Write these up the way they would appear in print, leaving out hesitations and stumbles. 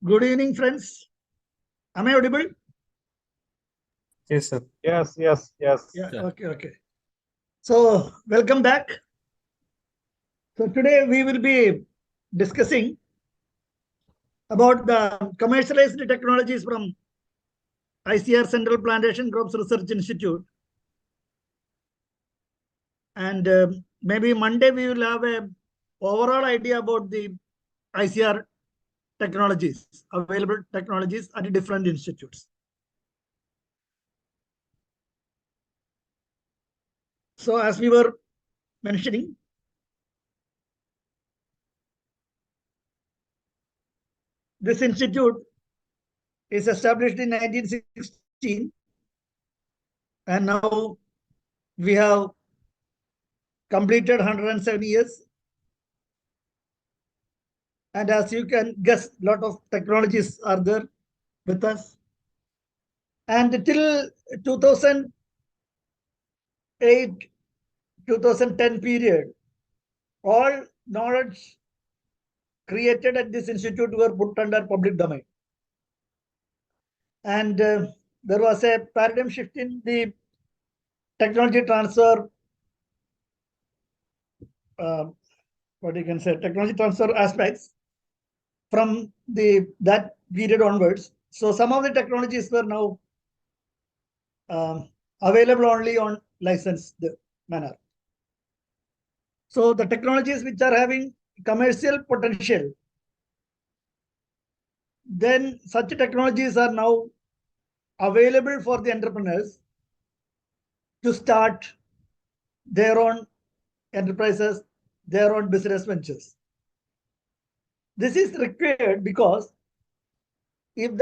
Good evening, friends. Am I audible? Yes, sir. Yes. Yeah. Sure. Okay. So, welcome back. So, today we will be discussing about the commercialized technologies from ICR Central Plantation Crops Research Institute. And maybe Monday we will have a overall idea about the ICR technologies, available technologies at different institutes. So, as we were mentioning, this institute is established in 1916, and now we have completed 107 years. And as you can guess, a lot of technologies are there with us. And till 2008, 2010 period, all knowledge created at this institute were put under public domain. And there was a paradigm shift in the technology transfer, technology transfer aspects from that period onwards. So some of the technologies were now available only on licensed manner. So the technologies which are having commercial potential, then such technologies are now available for the entrepreneurs to start their own enterprises, their own business ventures. This is required because if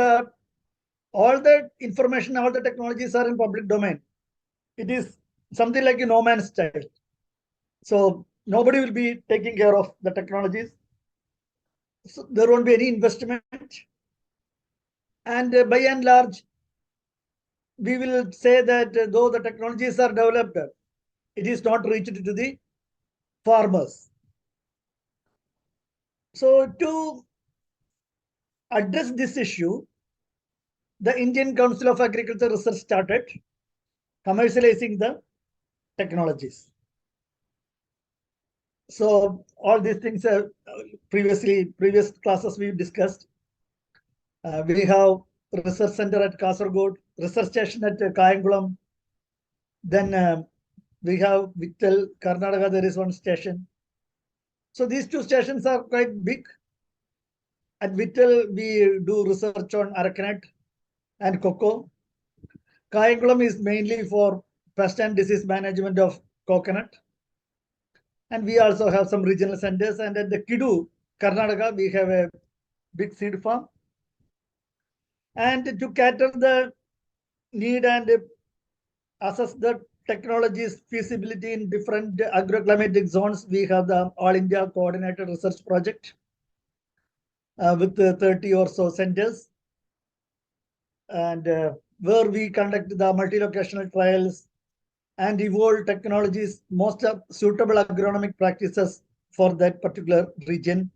all the information, all the technologies are in public domain, it is something like a no man's child. So nobody will be taking care of the technologies. So there won't be any investment. And by and large, we will say that though the technologies are developed, it is not reached to the farmers. So to address this issue, the Indian Council of Agriculture Research started commercializing the technologies. So all these things are previous classes we discussed. We have research center at Kasaragod, research station at Kayangulam. Then we have Vittal, Karnataka, there is one station. So these two stations are quite big. At Vittal, we do research on arecanut and cocoa. Kayangulam is mainly for pest and disease management of coconut. And we also have some regional centers. And at the Kidu, Karnataka, we have a big seed farm. And to cater the need and assess the technology's feasibility in different agroclimatic zones, we have the All India Coordinated Research Project with 30 or so centers. And where we conduct the multi-locational trials and evolve technologies, most suitable agronomic practices for that particular region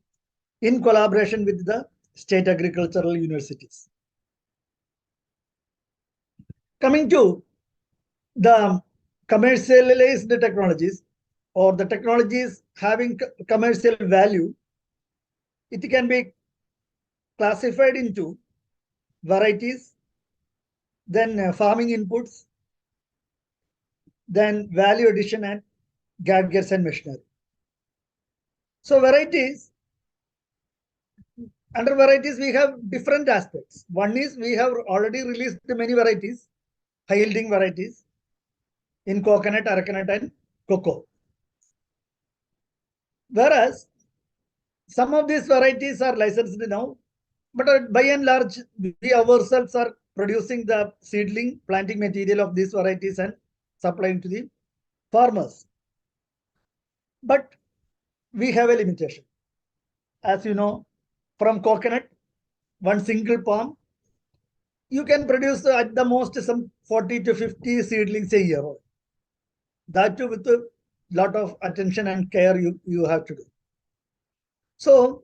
in collaboration with the state agricultural universities. Coming to the commercialized technologies or the technologies having commercial value, it can be classified into varieties, then farming inputs, then value addition and gadgets and machinery. So varieties, under varieties we have different aspects. One is we have already released many varieties, high yielding varieties in coconut, arecanut and cocoa. Whereas some of these varieties are licensed now, but by and large, we ourselves are producing the seedling planting material of these varieties and supplying to the farmers. But we have a limitation. As you know, from coconut, one single palm, you can produce at the most some 40 to 50 seedlings a year. That too with lot of attention and care you have to do. So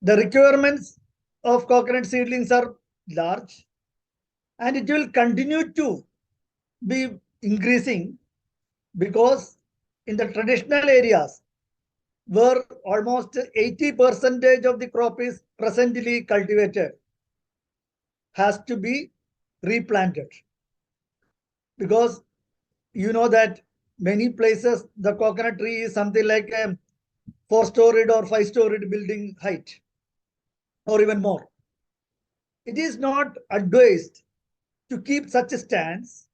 the requirements of coconut seedlings are large, and it will continue to be increasing, because in the traditional areas where almost 80% of the crop is presently cultivated has to be replanted, because you know that many places the coconut tree is something like a 4-storied or 5-storied building height or even more. It is not advised to keep such a stance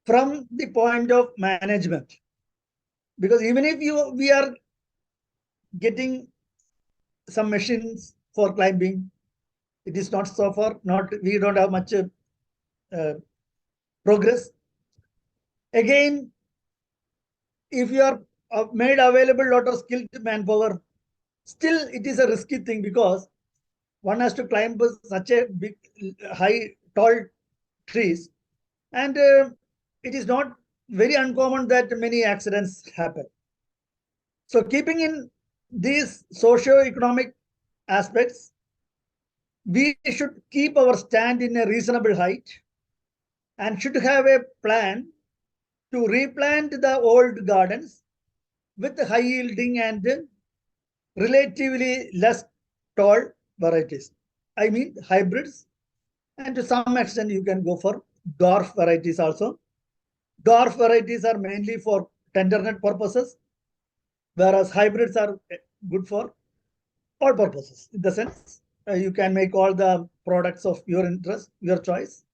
from the point of management, because even if we are getting some machines for climbing, it is not so far, not we don't have much progress. Again, if you are made available lot of skilled manpower, still it is a risky thing, because one has to climb such a big, high, tall trees, and it is not very uncommon that many accidents happen. So keeping in these socio-economic aspects, we should keep our stand in a reasonable height and should have a plan to replant the old gardens with high yielding and relatively less tall varieties. I mean hybrids, and to some extent you can go for dwarf varieties also. Dwarf varieties are mainly for tenderness purposes, whereas hybrids are good for all purposes. In the sense, you can make all the products of your interest, your choice,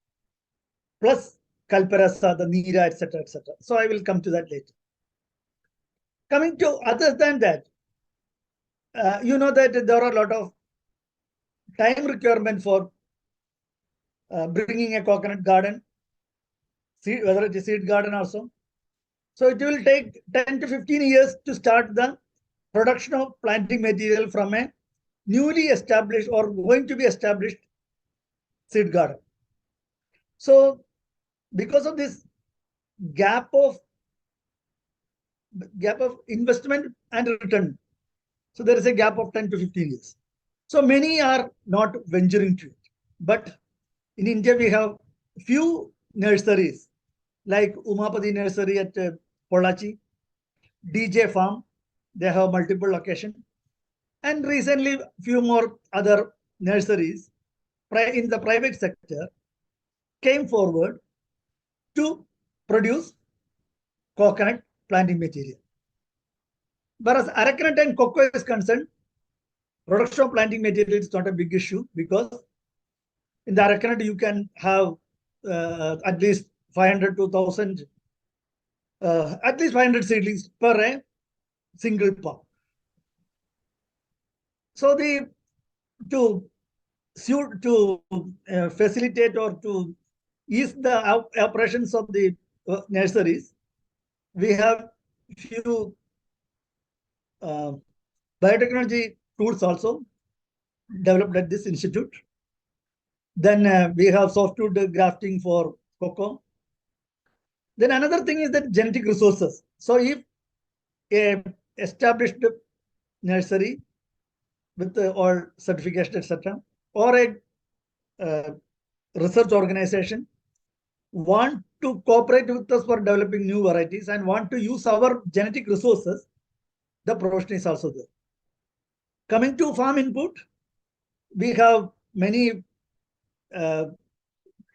plus Kalparasa, the Nira, etc., etc. So I will come to that later. Coming to other than that, you know that there are a lot of time requirement for bringing a coconut garden, whether it is seed garden also. So it will take 10 to 15 years to start the production of planting material from a newly established or going to be established seed garden. So because of this gap of investment and return, so there is a gap of 10 to 15 years. So many are not venturing to it. But in India, we have few nurseries like Umapati Nursery at Pollachi, DJ Farm. They have multiple locations. And recently, few more other nurseries in the private sector came forward to produce coconut planting material. Whereas arecanut and cocoa is concerned, production of planting material is not a big issue, because in the arecanut you can have at least 500 to 1000, at least 500 seedlings per a single palm. So to facilitate or to ease the operations of the nurseries, we have few biotechnology tools also developed at this institute. Then we have softwood grafting for cocoa. Then another thing is that genetic resources. So if a established nursery with all certification, etc., or a research organization want to cooperate with us for developing new varieties and want to use our genetic resources, the profession is also there. Coming to farm input, we have many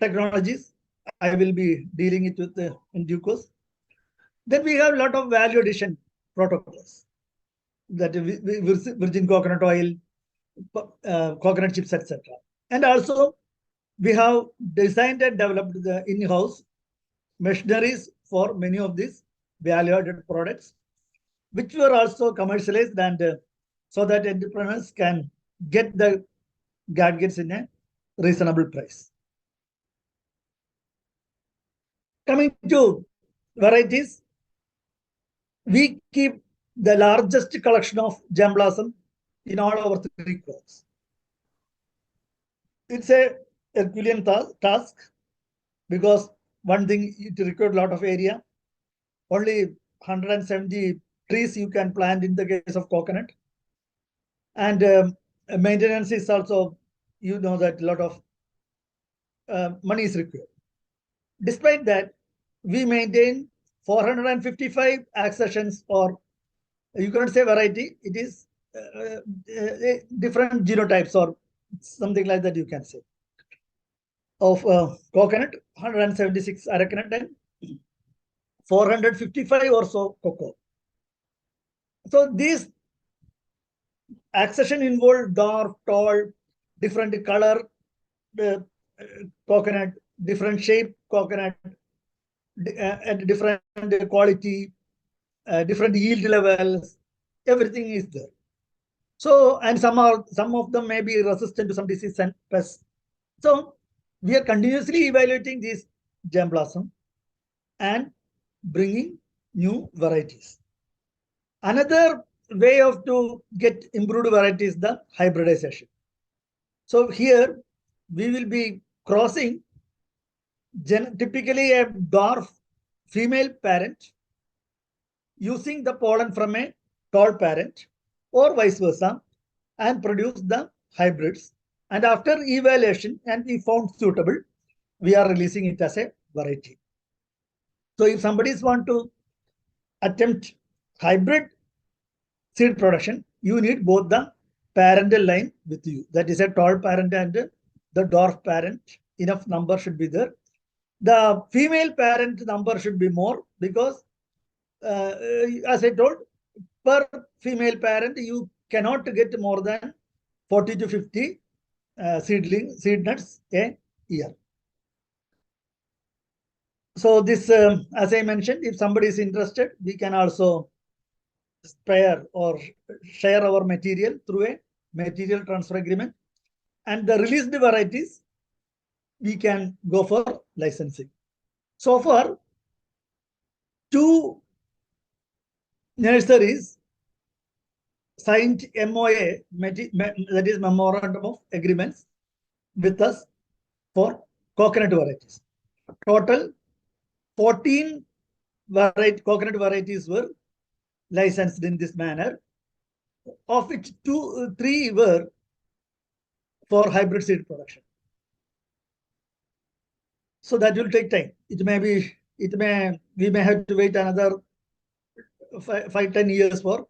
technologies. I will be dealing it with in due course. Then we have a lot of value addition protocols, that virgin coconut oil, coconut chips, etc. And also we have designed and developed the in-house machineries for many of these value-added products, which were also commercialized, and so that entrepreneurs can get the gadgets in a reasonable price. Coming to varieties, we keep the largest collection of gem blossom in all our 3 crops. It's a Herculean task, because one thing, it requires a lot of area. Only 170 trees you can plant in the case of coconut. And maintenance is also, you know, that a lot of money is required. Despite that, we maintain 455 accessions, or you cannot say variety, it is different genotypes or something like that, you can say, of coconut, 176 arecanut, and 455 or so cocoa. So these accession involve dwarf, tall, different color coconut, different shape coconut, and different quality, different yield levels, everything is there. So, and some of them may be resistant to some disease and pests. So we are continuously evaluating these germplasm and bringing new varieties. Another way of to get improved varieties is the hybridization. So here we will be crossing typically a dwarf female parent using the pollen from a tall parent or vice versa and produce the hybrids. And after evaluation and we found suitable, we are releasing it as a variety. So if somebody want to attempt hybrid seed production, you need both the parental line with you. That is a tall parent and the dwarf parent. Enough number should be there. The female parent number should be more because, as I told, per female parent, you cannot get more than 40 to 50 seed nuts a year. So this, as I mentioned, if somebody is interested, we can also spare or share our material through a material transfer agreement. And the released varieties, we can go for licensing. So far, 2 nurseries signed MOA, that is Memorandum of Agreements, with us for coconut varieties. Total 14 coconut varieties were licensed in this manner, of which 3 were for hybrid seed production. So that will take time. We may have to wait another 5-10 years for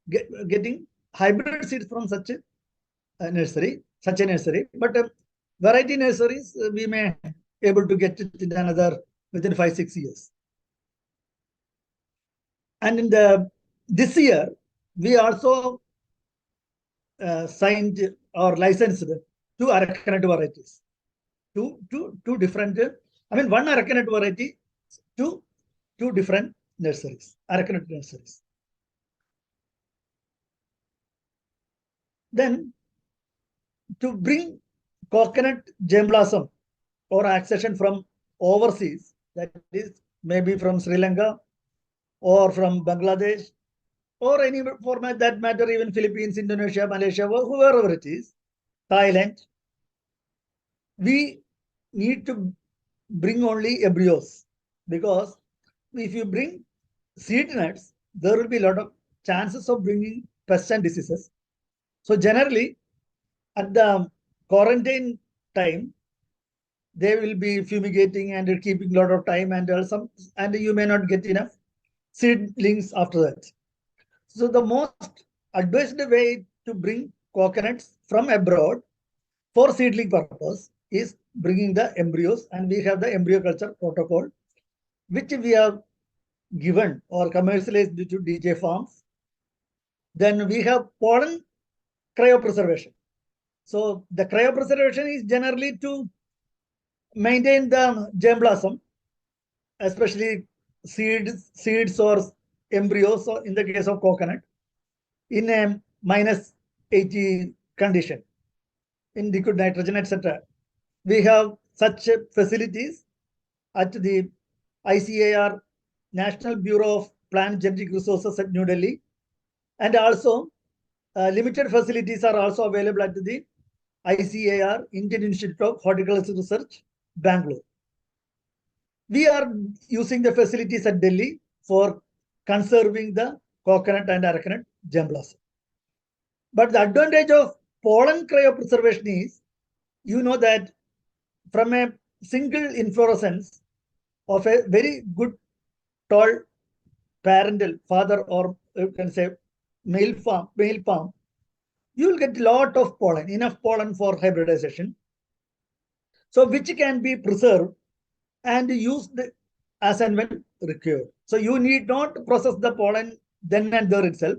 getting hybrid seeds from such a nursery. But variety nurseries, we may able to get it in within 5-6 years. And in this year, we also signed or licensed 2 arecanut varieties. Two different, one arecanut variety, two different nurseries, arecanut nurseries. Then, to bring coconut germplasm or accession from overseas, that is maybe from Sri Lanka or from Bangladesh or any format that matter, even Philippines, Indonesia, Malaysia, whoever it is, Thailand, we need to bring only embryos, because if you bring seed nuts, there will be a lot of chances of bringing pests and diseases. So generally, at the quarantine time, they will be fumigating and keeping a lot of time, and you may not get enough seedlings after that. So the most advised way to bring coconuts from abroad for seedling purpose is bringing the embryos, and we have the embryo culture protocol, which we have given or commercialized to DJ farms. Then we have pollen cryopreservation. So the cryopreservation is generally to maintain the germplasm, especially seeds or embryos, or in the case of coconut, in a -80 condition, in liquid nitrogen, etc. We have such facilities at the ICAR, National Bureau of Plant Genetic Resources at New Delhi, and also limited facilities are also available at the ICAR, Indian Institute of Horticultural Research, Bangalore. We are using the facilities at Delhi for conserving the coconut and arecanut germplasm. But the advantage of pollen cryopreservation is, you know that from a single inflorescence of a very good tall parental father, or you can say male palm, you will get a lot of pollen, enough pollen for hybridization. So which can be preserved and used as and when required. So you need not process the pollen then and there itself.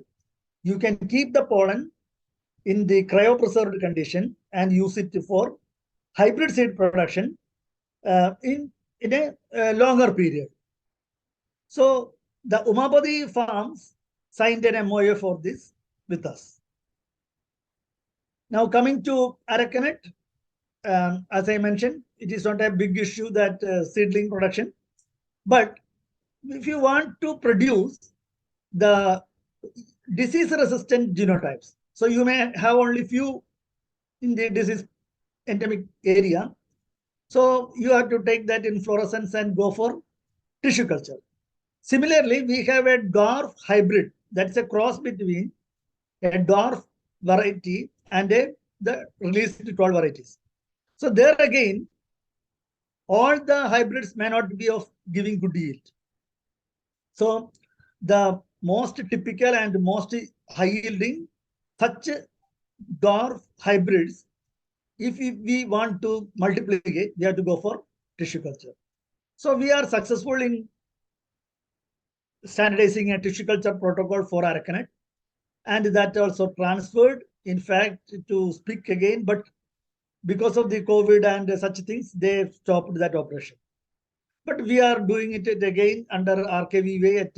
You can keep the pollen in the cryopreserved condition and use it for hybrid seed production in a longer period. So the Umapati farms signed an MOU for this with us. Now coming to arecanut, as I mentioned, it is not a big issue, that seedling production. But if you want to produce the disease-resistant genotypes, so you may have only few in the disease endemic area. So you have to take that inflorescence and go for tissue culture. Similarly, we have a dwarf hybrid. That's a cross between a dwarf variety and the released tall varieties. So there again, all the hybrids may not be of giving good yield. So the most typical and most high yielding such dwarf hybrids, if we want to multiply, we have to go for tissue culture. So we are successful in standardizing a tissue culture protocol for arecanut, and that also transferred, in fact, to speak again, but because of the COVID and such things, they stopped that operation. But we are doing it again under RKV way at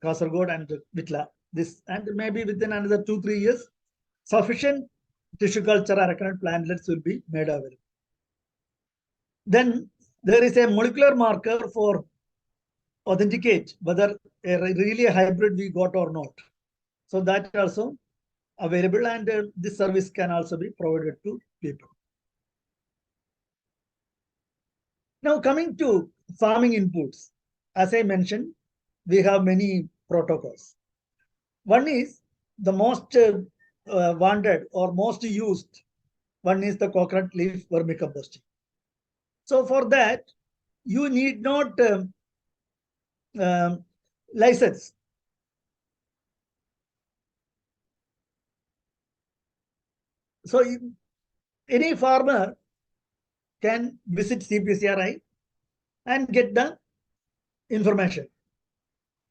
Kasaragod and Vitla. This, and maybe within another 2-3 years, sufficient tissue culture arecanut plantlets will be made available. Then there is a molecular marker for authenticate whether really a hybrid we got or not. So that also available, and this service can also be provided to people. Now coming to farming inputs, as I mentioned, we have many protocols. One is the most wanted or most used. One is the coconut leaf vermicomposting. So for that, you need not license. So any farmer can visit CPCRI and get the information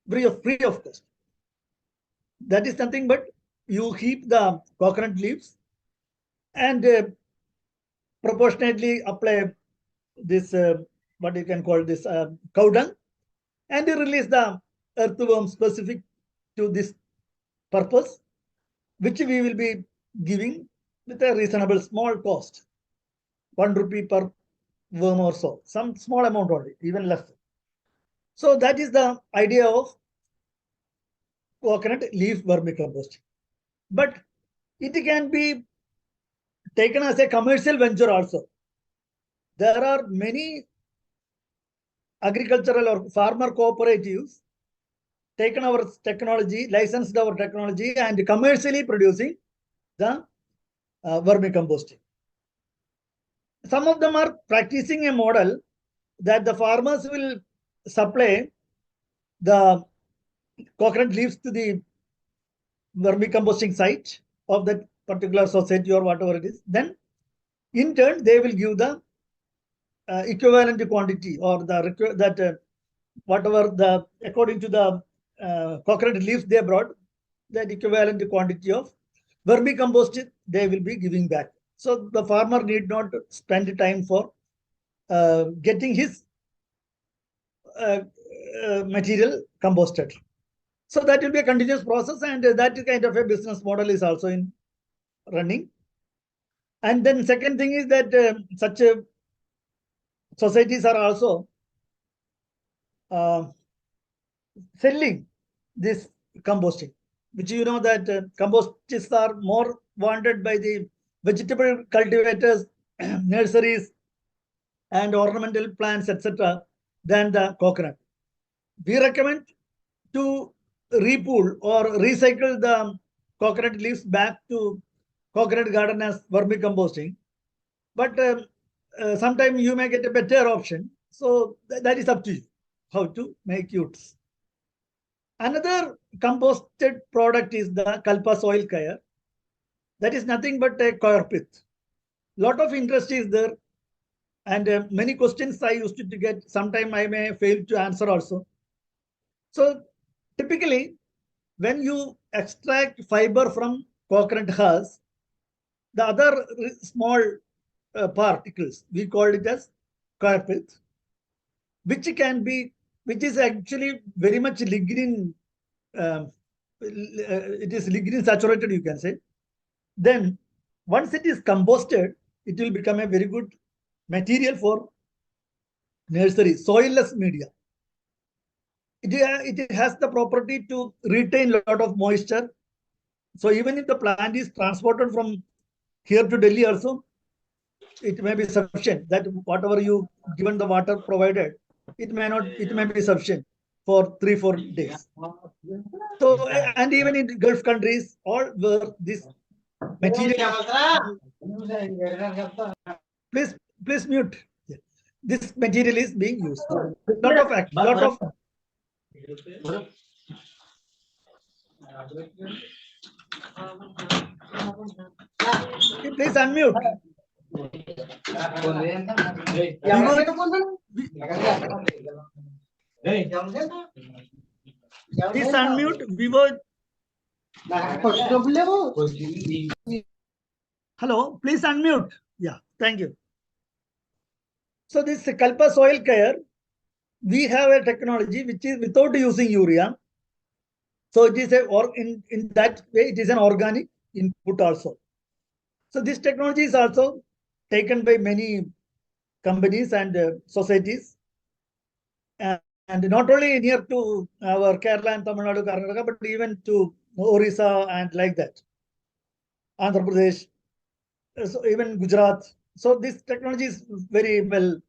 free of cost. That is nothing but you heap the coconut leaves and proportionately apply this what you can call this cow dung, and you release the earthworm specific to this purpose, which we will be giving with a reasonable small cost, 1 rupee per worm or so, some small amount only, even less. So that is the idea of coconut leaf vermicomposting. But it can be taken as a commercial venture also. There are many agricultural or farmer cooperatives taken our technology, licensed our technology, and commercially producing the vermicomposting. Some of them are practicing a model that the farmers will supply the coconut leaves to the vermicomposting site of that particular society or whatever it is. Then in turn, they will give the equivalent quantity, or the whatever the according to the coconut leaves they brought, that equivalent quantity of vermicompost they will be giving back. So the farmer need not spend time for getting his material composted. So that will be a continuous process, and that kind of a business model is also in running. And then second thing is that such societies are also selling this composting, which you know that composts are more wanted by the vegetable cultivators, nurseries, and ornamental plants, etc., than the coconut. We recommend to repool or recycle the coconut leaves back to coconut garden as vermicomposting. But sometimes you may get a better option. So that is up to you how to make use. Another composted product is the Kalpa soil care. That is nothing but a coir pith. Lot of interest is there, and many questions I used to get. Sometimes I may fail to answer also. So typically, when you extract fiber from coconut hulls, the other small particles, we call it as coir pith, which is actually very much lignin. It is lignin saturated, you can say. Then once it is composted, it will become a very good material for nursery, soilless media. It has the property to retain a lot of moisture. So even if the plant is transported from here to Delhi also, it may be sufficient that whatever you given the water provided, it may be sufficient for 3-4 days. So, and even in Gulf countries, all where this material, please mute. This material is being used. Lot of please unmute. Please unmute. Hello, please unmute. Yeah, thank you. So this Kalpa soil care, we have a technology which is without using urea. So it is in that way, it is an organic input also. So this technology is also taken by many companies and societies. And not only near to our Kerala and Tamil Nadu, Karnataka, but even to Orissa and like that. Andhra Pradesh, so even Gujarat. So this technology is very well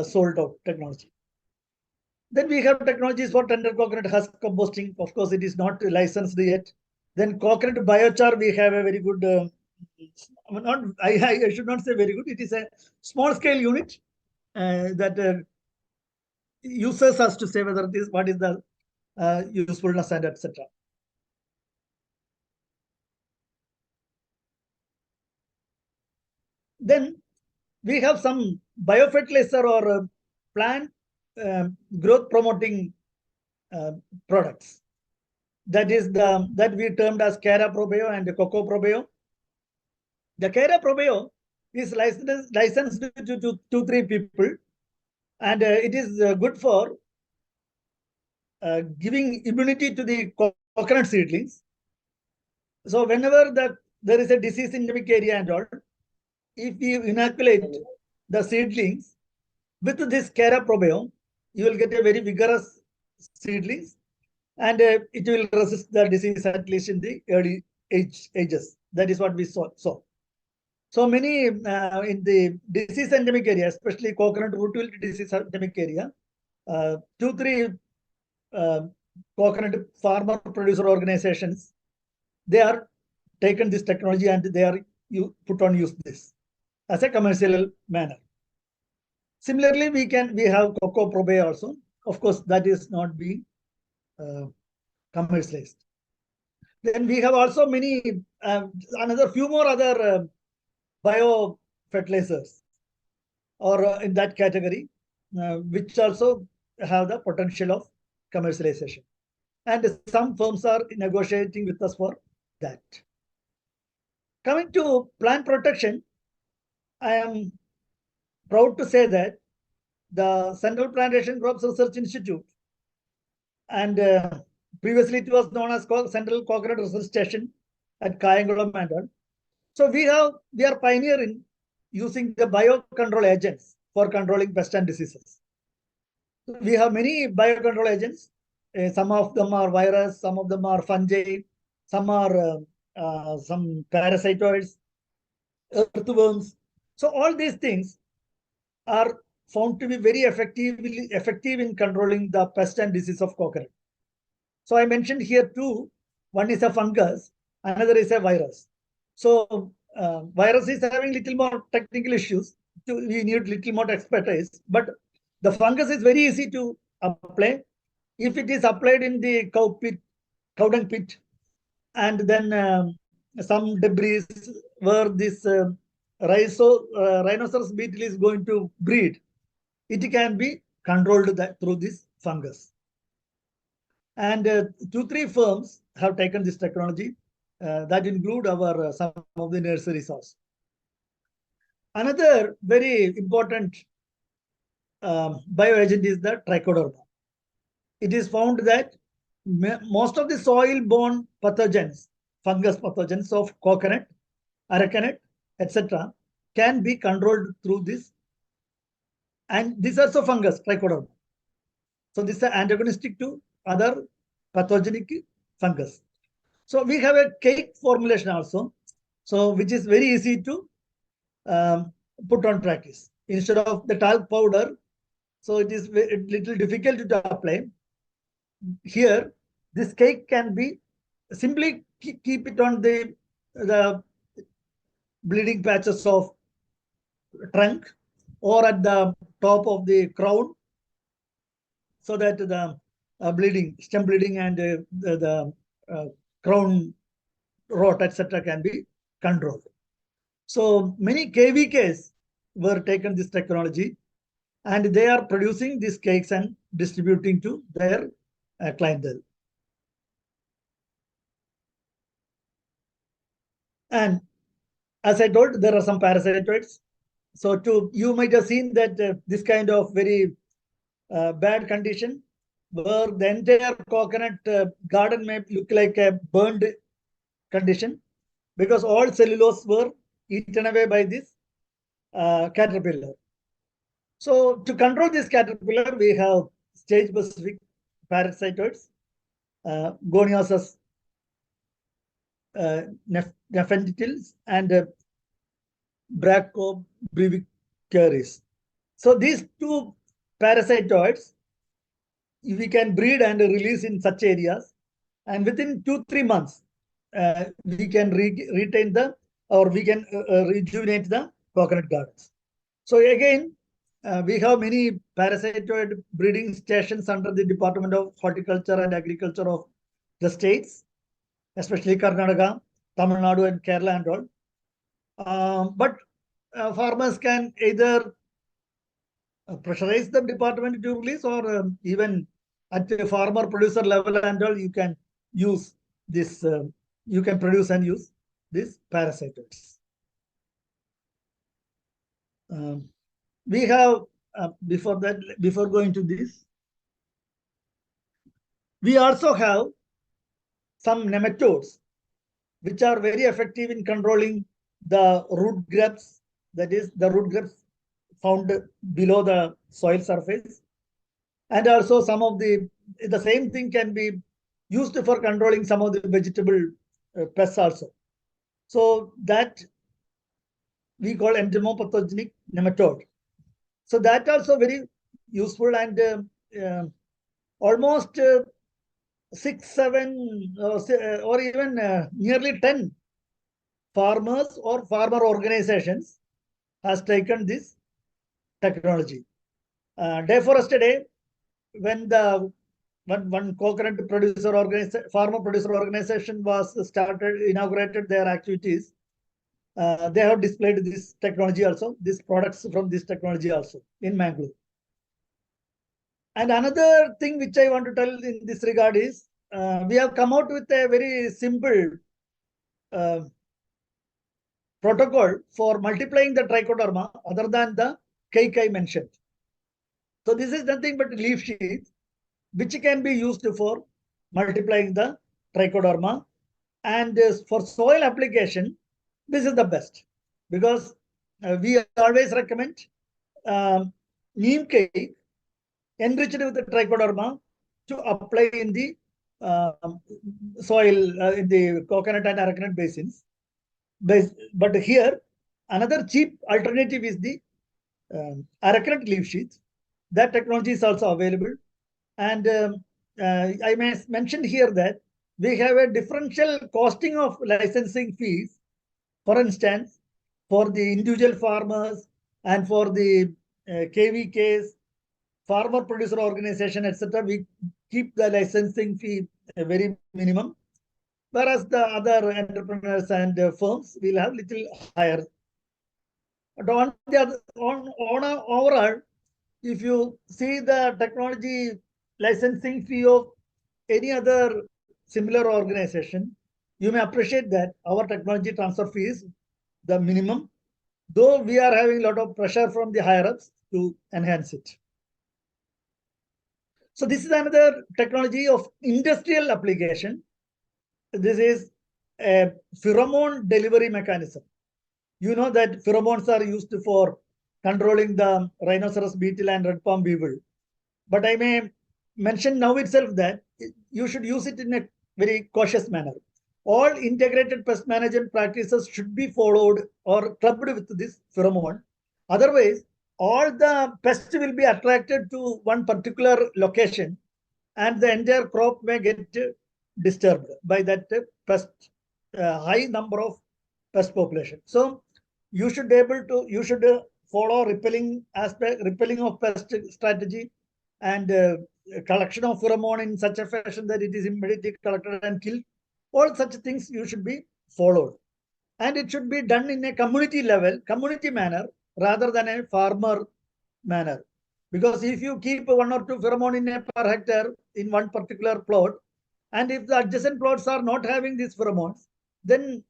sold out technology. Then we have technologies for tender coconut husk composting. Of course, it is not licensed yet. Then coconut biochar, we have a very good, I should not say very good. It is a small scale unit that users has to say whether what is the usefulness and etc. Then we have some biofertilizer or plant growth promoting products. That is that we termed as Cara Probio and Coco Probio. The Cara Probio is licensed to 2-3 people, and it is good for giving immunity to the coconut seedlings. So whenever there is a disease endemic area and all, if you inoculate the seedlings with this Cara Probio, you will get a very vigorous seedlings, and it will resist the disease at least in the early ages. That is what we saw. So many in the disease endemic area, especially coconut root wilt disease endemic area, 2-3 coconut farmer producer organizations, they are taken this technology and they are put on use this as a commercial manner. Similarly, we have Coco Probe also. Of course, that is not being commercialized. Then we have also many another few more other bio fertilizers or in that category, which also have the potential of commercialization. And some firms are negotiating with us for that. Coming to plant protection, I am proud to say that the Central Plantation Crops Research Institute, and previously it was known as Central Coconut Research Station at Kayangulam and all. So we are pioneering using the biocontrol agents for controlling pests and diseases. We have many biocontrol agents. Some of them are virus, some of them are fungi, some are some parasitoids, earthworms. So all these things are found to be very effective in controlling the pest and disease of coconut. So I mentioned here two. One is a fungus, another is a virus. So virus is having little more technical issues. We need little more expertise. But the fungus is very easy to apply. If it is applied in the cow dung pit, and then some debris where this rhinoceros beetle is going to breed, it can be controlled through this fungus. And 2-3 firms have taken this technology that include our some of the nurseries also. Another very important bioagent is the trichoderma. It is found that most of the soil-borne pathogens, fungus pathogens of coconut, arecanut, etc., can be controlled through this. And this is also fungus, trichoderma. So this is antagonistic to other pathogenic fungus. So we have a cake formulation also, so which is very easy to put on practice. Instead of the talc powder, so it is a little difficult to apply. Here, this cake can be simply keep it on the bleeding patches of trunk or at the top of the crown, so that the stem bleeding and the crown rot, etc., can be controlled. So many KVKs were taken this technology, and they are producing these cakes and distributing to their clientele. And as I told, there are some parasitoids. So you might have seen that this kind of very bad condition where the entire coconut garden may look like a burned condition, because all cellulose were eaten away by this caterpillar. So to control this caterpillar, we have stage-specific parasitoids, Goniasis nepenthes and Brachybreviciaris. So these two parasitoids we can breed and release in such areas, and within 2-3 months we can retain we can rejuvenate the coconut gardens. So again, we have many parasitoid breeding stations under the Department of Horticulture and Agriculture of the states, especially Karnataka, Tamil Nadu, and Kerala and all. But farmers can either pressurize the department to release, or even at the farmer producer level and all, you can use this, you can produce and use these parasitoids. We have, before going to this, we also have some nematodes which are very effective in controlling the root grubs, that is the root grubs found below the soil surface. And also some of the same thing can be used for controlling some of the vegetable pests also. So that we call entomopathogenic nematode. So that also very useful, and almost 6, 7, or even nearly 10 farmers or farmer organizations has taken this technology. Day Forest Day, when one coconut producer farmer producer organization was inaugurated their activities, they have displayed this technology also, these products from this technology also in Mangalore. And another thing which I want to tell in this regard is, we have come out with a very simple protocol for multiplying the trichoderma other than the cake I mentioned. So this is nothing but leaf sheath which can be used for multiplying the trichoderma. And for soil application, this is the best, because we always recommend neem cake enriched with the trichoderma to apply in the soil in the coconut and arecanut basins. But here, another cheap alternative is the arecanut leaf sheath. That technology is also available, and I may mention here that we have a differential costing of licensing fees. For instance, for the individual farmers and for the KVKs, farmer producer organization, etc., we keep the licensing fee a very minimum, whereas the other entrepreneurs and firms will have little higher. But on the other, on a overall, if you see the technology licensing fee of any other similar organization, you may appreciate that our technology transfer fee is the minimum, though we are having a lot of pressure from the higher ups to enhance it. So this is another technology of industrial application. This is a pheromone delivery mechanism. You know that pheromones are used for controlling the rhinoceros beetle and red palm beetle. But I may mention now itself that you should use it in a very cautious manner. All integrated pest management practices should be followed or clubbed with this pheromone. Otherwise, all the pests will be attracted to one particular location and the entire crop may get disturbed by that pest, high number of pest population. So you should follow repelling of pest strategy and collection of pheromone in such a fashion that it is immediately collected and killed. All such things you should be followed. And it should be done in a community level, community manner, rather than a farmer manner. Because if you keep 1 or 2 pheromone in a per hectare in one particular plot, and if the adjacent plots are not having these pheromones, then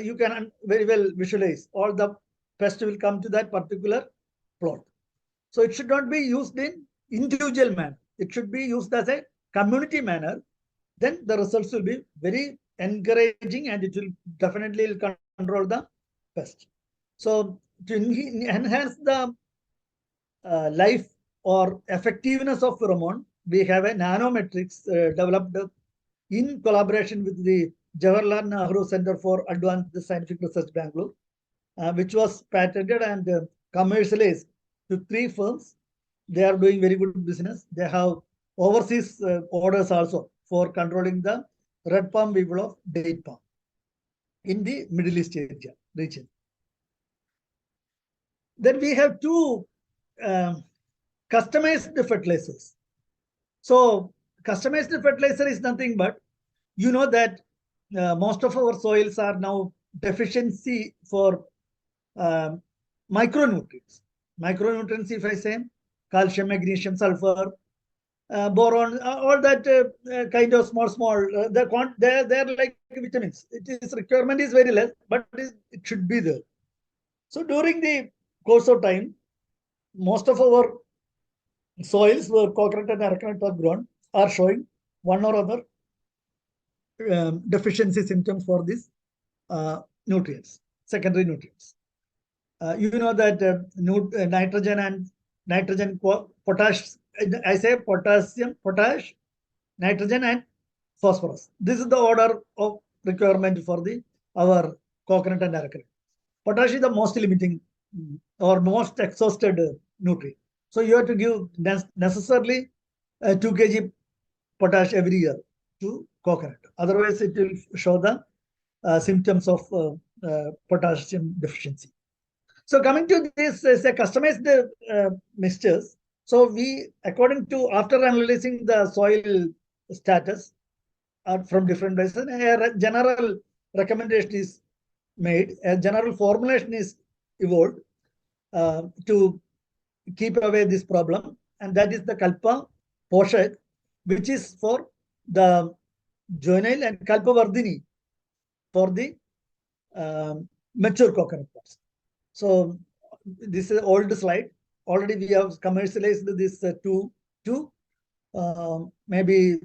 you can very well visualize all the pest will come to that particular plot. So it should not be used in individual manner. It should be used as a community manner. Then the results will be very encouraging and it will definitely control the pest. So to enhance the life or effectiveness of pheromone, we have a nanometrics developed in collaboration with the Jawaharlal Nehru Center for Advanced Scientific Research, Bangalore, which was patented and commercialized to 3 firms. They are doing very good business. They have overseas orders also for controlling the red palm beetle of date palm in the Middle East area region. Then we have 2 customized fertilizers. So customized fertilizer is nothing but, you know that most of our soils are now deficiency for micronutrients. Micronutrients, if I say, calcium, magnesium, sulfur, boron, all that kind of small, they're like vitamins. Its requirement is very less, but it should be there. So during the course of time, most of our soils where coconut and arecanut are grown are showing one or other deficiency symptoms for these nutrients, secondary nutrients. You know that nitrogen and potash, I say potassium, potash, nitrogen and phosphorus. This is the order of requirement for our coconut and arecanut. Potash is the most limiting or most exhausted nutrient. So you have to give necessarily 2 kg potash every year to coconut. Otherwise, it will show the symptoms of potassium deficiency. So coming to this is a customized mixtures. So we, according to, after analyzing the soil status from different places, a general recommendation is made, a general formulation is evolved to keep away this problem, and that is the Kalpa Poshak, which is for the juvenile, and Kalpa Vardhini for the mature coconut plants. So this is an old slide. Already we have commercialized this maybe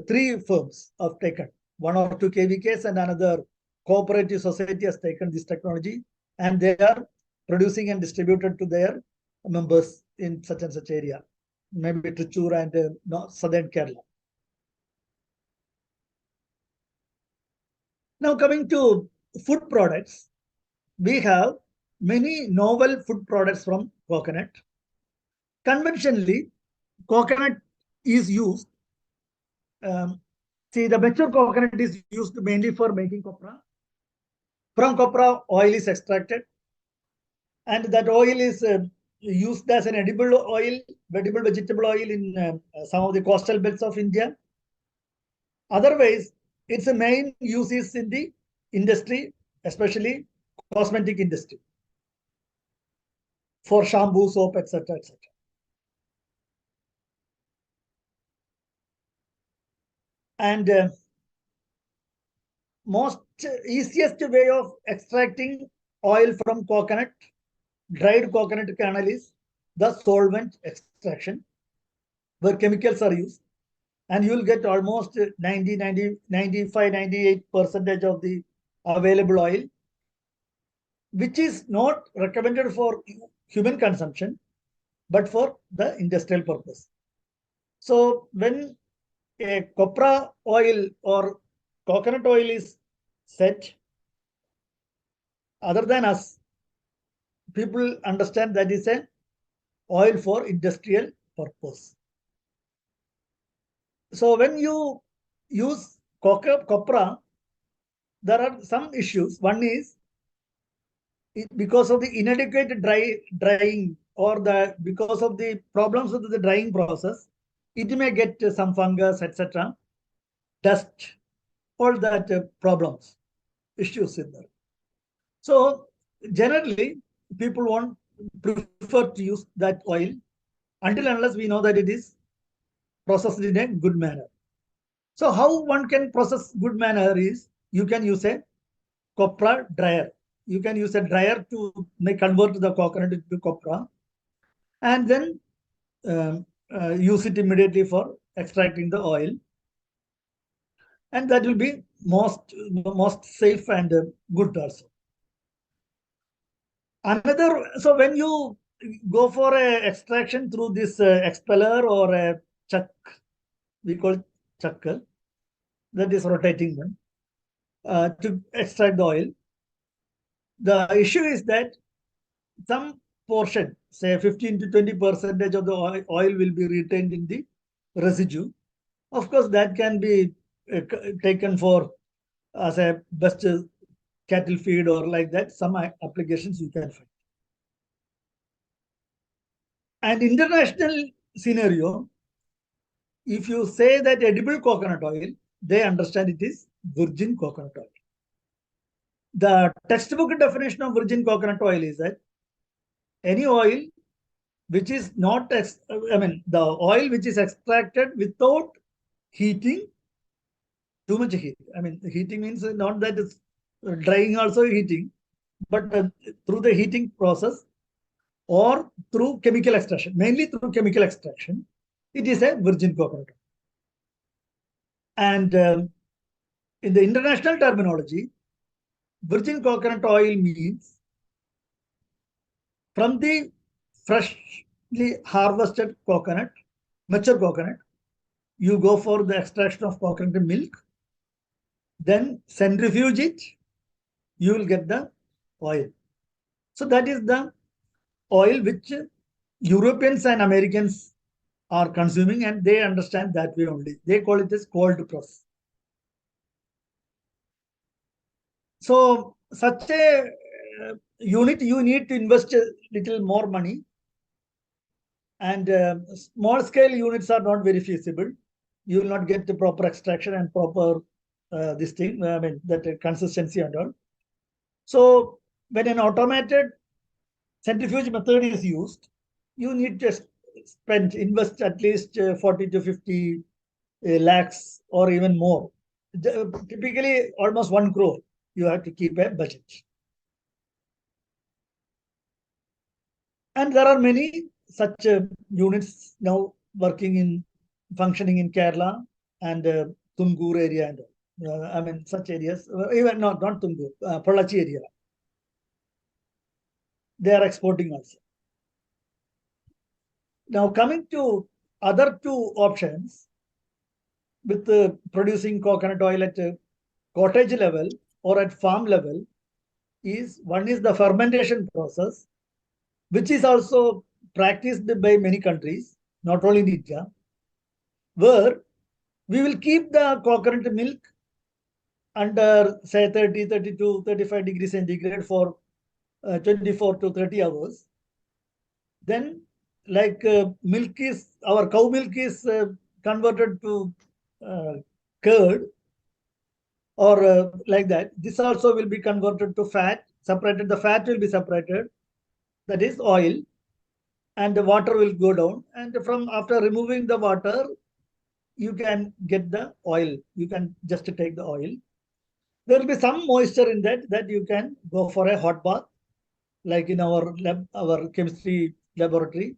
3 firms have taken, 1 or 2 KVKs, and another cooperative society has taken this technology, and they are producing and distributed to their members in such and such area, maybe Trichure and southern Kerala. Now coming to food products, we have many novel food products from coconut. Conventionally, coconut is used see, the mature coconut is used mainly for making copra. From copra, oil is extracted, and that oil is used as an edible oil, edible vegetable oil in some of the coastal belts of India. Otherwise, its main use is in the industry, especially cosmetic industry, for shampoo, soap, etc., etc. And most easiest way of extracting oil from coconut, dried coconut kernel, is the solvent extraction, where chemicals are used, and you will get almost 90, 95, 98% of the available oil, which is not recommended for human consumption, but for the industrial purpose. So when a copra oil or coconut oil is set, other than us, people understand that is a oil for industrial purpose. So when you use copra, there are some issues. One is because of the inadequate drying, or because of the problems with the drying process, it may get some fungus, etc., dust, all that problems, issues in there. So generally, people prefer to use that oil until unless we know that it is processed in a good manner. So how one can process good manner is, you can use a copra dryer. You can use a dryer to convert the coconut into copra, and then use it immediately for extracting the oil, and that will be most safe and good also. So when you go for a extraction through this expeller or a chuck, we call it chucker, that is rotating one, to extract the oil, the issue is that some portion, say 15 to 20% of the oil will be retained in the residue. Of course, that can be taken for as a best cattle feed or like that. Some applications you can find. And international scenario, if you say that edible coconut oil, they understand it is virgin coconut oil. The textbook definition of virgin coconut oil is that any oil which is not, the oil which is extracted without heating, too much heat. Heating means not that it's drying, also heating, but through the heating process or through chemical extraction, mainly through chemical extraction, it is a virgin coconut oil. And in the international terminology, virgin coconut oil means from the freshly harvested coconut, mature coconut, you go for the extraction of coconut milk, then centrifuge it, you will get the oil. So that is the oil which Europeans and Americans are consuming, and they understand that way only. They call it as cold press. So such a unit, you need to invest a little more money, and small scale units are not very feasible. You will not get the proper extraction and proper that consistency and all. So when an automated centrifuge method is used, you need to invest at least 40 to 50 lakhs or even more. Typically, almost 1 crore. You have to keep a budget. And there are many such units now functioning in Kerala and Tumkur area, and such areas, even not Tumkur, Pollachi area. They are exporting also. Now coming to other two options with producing coconut oil at cottage level or at farm level, one is the fermentation process, which is also practiced by many countries, not only in India, where We will keep the coconut milk under say 30, 32, 35 degrees centigrade for 24 to 30 hours. Then like milk is, our cow milk is converted to curd or like that. This also will be converted to fat, separated, the fat will be separated, that is oil, and the water will go down. And from after removing the water, you can get the oil. You can just take the oil. There will be some moisture in that you can go for a hot bath, like in our lab, our chemistry laboratory,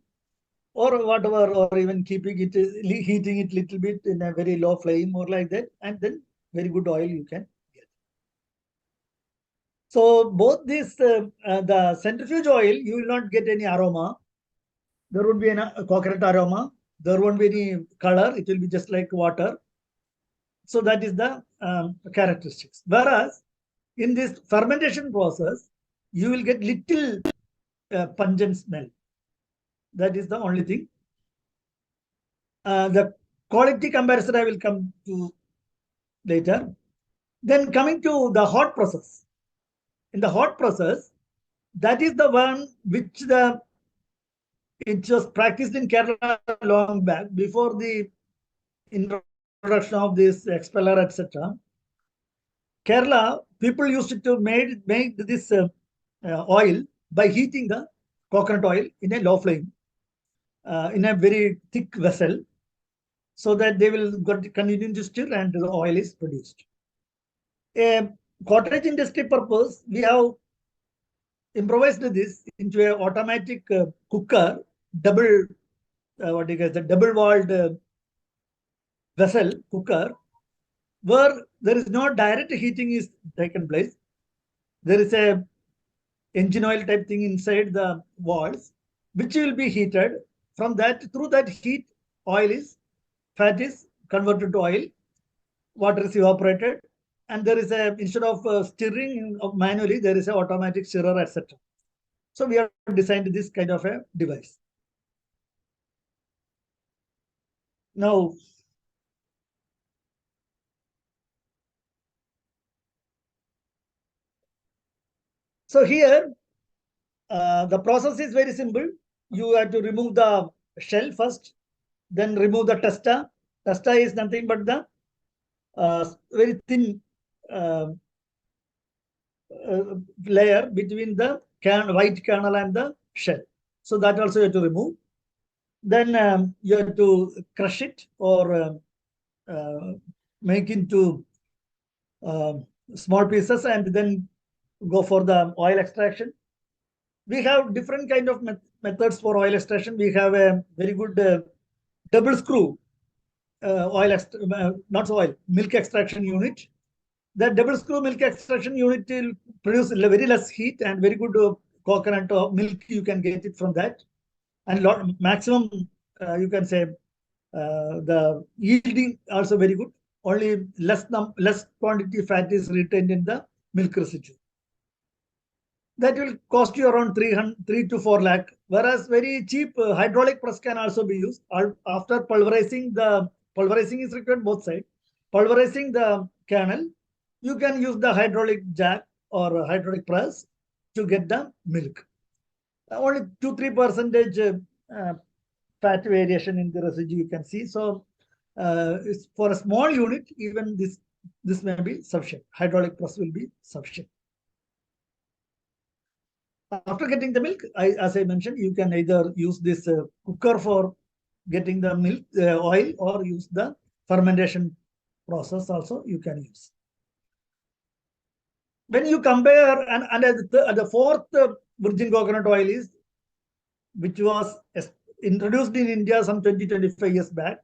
or whatever, or even keeping it, heating it little bit in a very low flame or like that, and then very good oil you can get. So both this, the centrifuge oil, you will not get any aroma. There would be a coconut aroma. There won't be any color. It will be just like water. So that is the characteristics. Whereas in this fermentation process, you will get little pungent smell. That is the only thing. The quality comparison I will come to later. Then coming to the hot process. In the hot process, that is the one which it was practiced in Kerala long back before the introduction of this expeller, etc. Kerala, people used to make this oil by heating the coconut oil in a low flame, in a very thick vessel, so that they will continue to stir and the oil is produced. A cottage industry purpose, we have improvised this into a automatic cooker, double, what you guys, the double walled vessel cooker, where there is no direct heating is taken place. There is a engine oil type thing inside the walls, which will be heated. From that, through that heat, fat is converted to oil, water is evaporated, and there is a, instead of stirring manually, there is an automatic stirrer, etc. So we have designed this kind of a device. Now, so here, the process is very simple. You have to remove the shell first, then remove the testa. Testa is nothing but the very thin layer between the white kernel and the shell. So that also you have to remove. Then you have to crush it or make into small pieces and then go for the oil extraction. We have different kind of methods for oil extraction. We have a very good double screw milk extraction unit. The double screw milk extraction unit will produce very less heat and very good coconut milk. You can get it from that, and maximum you can say the yielding also very good. Only less quantity fat is retained in the milk residue. That will cost you around 3 to 4 lakh. Whereas very cheap hydraulic press can also be used. After pulverizing is required both sides. Pulverizing the kernel, you can use the hydraulic jack or hydraulic press to get the milk. Only 2-3% fat variation in the residue you can see. So for a small unit, even this may be sufficient. Hydraulic press will be sufficient. After getting the milk, as I mentioned, you can either use this cooker for getting the milk, oil, or use the fermentation process also you can use. When you compare, and the fourth virgin coconut oil is, which was introduced in India some 20-25 years back,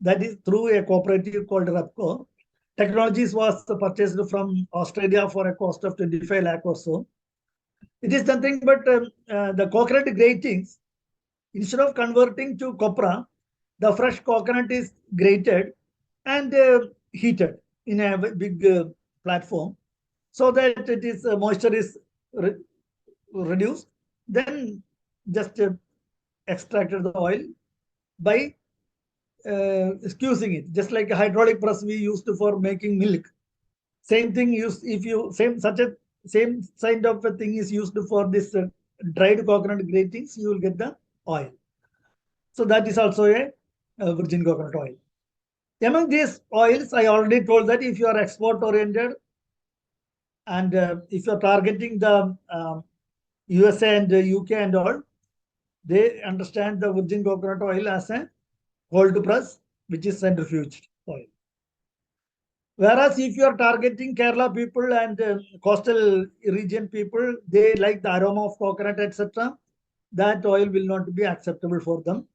that is through a cooperative called Repco. Technologies was purchased from Australia for a cost of 25 lakh or so. It is nothing but the coconut gratings. Instead of converting to copra, the fresh coconut is grated and heated in a big platform, so that it is moisture is reduced. Then just extracted the oil by squeezing it, just like a hydraulic press we used for making milk. Same thing used if you same kind of a thing is used for this dried coconut gratings, you will get the oil. So that is also a virgin coconut oil. Among these oils, I already told that if you are export oriented and if you are targeting the USA and UK and all, they understand the virgin coconut oil as a cold press, which is centrifuged oil. Whereas if you are targeting Kerala people and coastal region people, they like the aroma of coconut, etc. That oil will not be acceptable for them.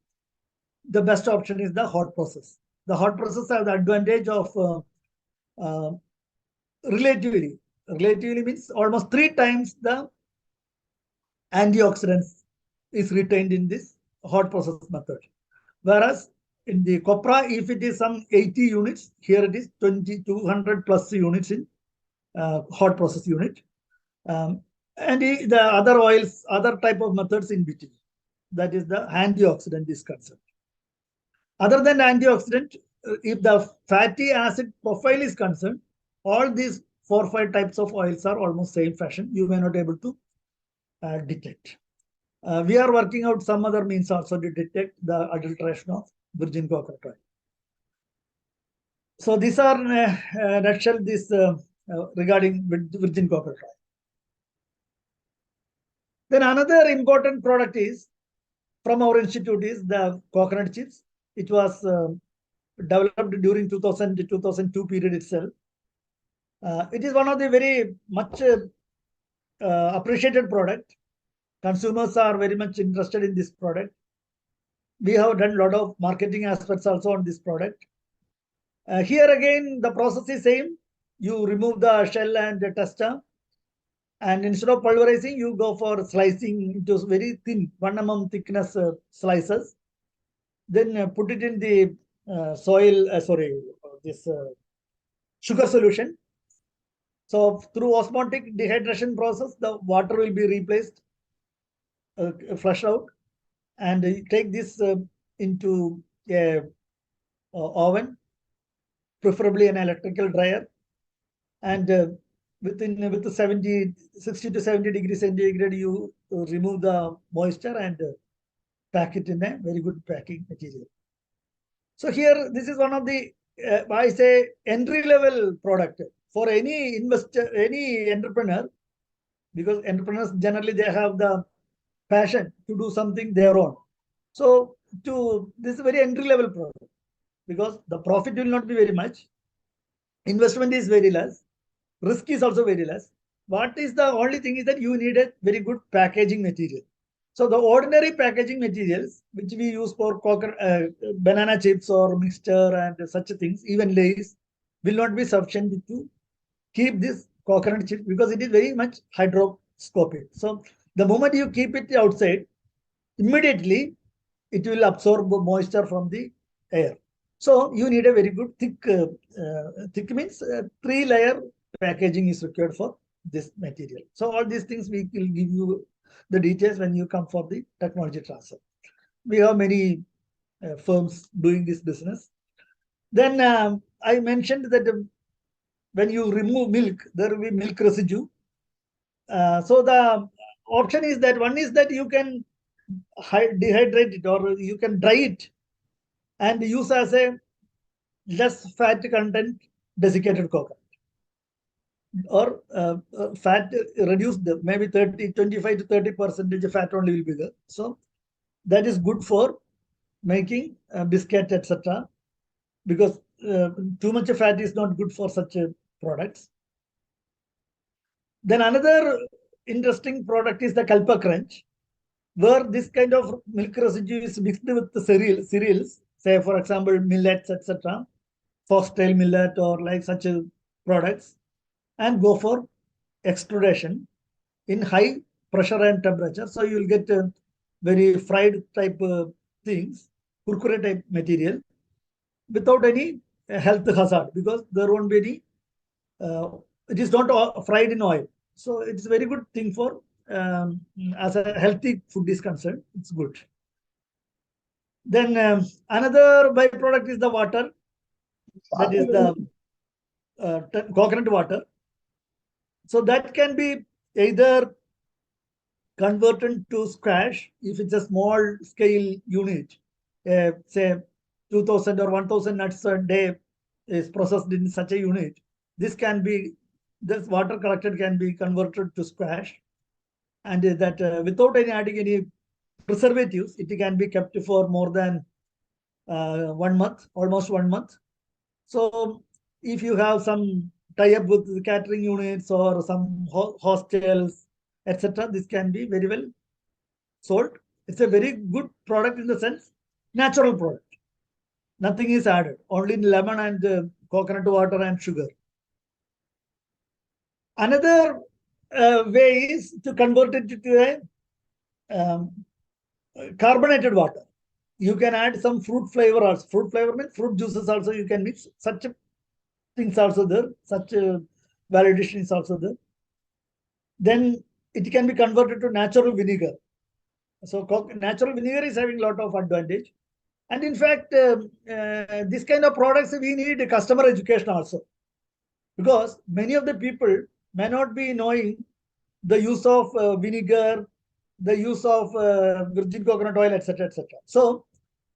The best option is the hot process. The hot process have the advantage of relatively means almost 3 times the antioxidants is retained in this hot process method. Whereas in the copra, if it is some 80 units, here it is 200 plus units in hot process unit. And the other oils, other type of methods in between. That is the antioxidant is concerned. Other than antioxidant, if the fatty acid profile is concerned, all these 4 or 5 types of oils are almost same fashion. You may not be able to detect. We are working out some other means also to detect the adulteration of virgin coconut oil. So these are nutshell this regarding virgin coconut oil. Then another important product is from our institute is the coconut chips. It was developed during 2000 to 2002 period itself. It is one of the very much appreciated product. Consumers are very much interested in this product. We have done a lot of marketing aspects also on this product. Here again, the process is same. You remove the shell and the testa, and instead of pulverizing, you go for slicing into very thin 1 mm thickness slices. Then put it in the sugar solution. So through osmotic dehydration process, the water will be replaced, flushed out, and you take this into a oven, preferably an electrical dryer, and with 60 to 70 degrees centigrade, you remove the moisture and pack it in a very good packing material. So here, this is one of the, I say, entry-level product for any investor, any entrepreneur, because entrepreneurs generally they have the passion to do something their own. So this is a very entry-level product because the profit will not be very much, investment is very less, risk is also very less. What is the only thing is that you need a very good packaging material. So the ordinary packaging materials which we use for banana chips or mixture and such things, even Lays, will not be sufficient to keep this coconut chip because it is very much hydroscopic. So the moment you keep it outside, immediately it will absorb moisture from the air. So you need a very good thick means 3-layer packaging is required for this material. So all these things we will give you the details when you come for the technology transfer. We have many firms doing this business. Then I mentioned that when you remove milk, there will be milk residue. So the option is that one is that you can dehydrate it or you can dry it and use as a less fat content desiccated coconut, or fat reduced, maybe 25 to 30% fat only will be there. So that is good for making biscuit, etc. because too much fat is not good for such products. Then another interesting product is the Kalpa crunch, where this kind of milk residue is mixed with the cereals, say for example millets, etc., foxtail millet or like such products, and go for extrudation in high pressure and temperature. So you will get very fried type things, kurkure type material, without any health hazard because there won't be any, it is not fried in oil. So it's a very good thing for, as a healthy food is concerned, it's good. Then another byproduct is the water. That is the coconut water. So that can be either converted to squash if it's a small scale unit, say 2000 or 1000 nuts a day is processed in such a unit. This water collected can be converted to squash, and that without adding any preservatives, it can be kept for more than 1 month, almost 1 month. So if you have some tie-up with catering units or some hostels, etc., this can be very well sold. It's a very good product in the sense, natural product. Nothing is added, only lemon and coconut water and sugar. Another way is to convert it to a carbonated water. You can add some fruit flavor also. Fruit flavor means fruit juices also you can mix. Such things also there. Such validation is also there. Then it can be converted to natural vinegar. So natural vinegar is having a lot of advantage. And in fact, this kind of products, we need customer education also. Because many of the people may not be knowing the use of vinegar, the use of virgin coconut oil, etc., etc. So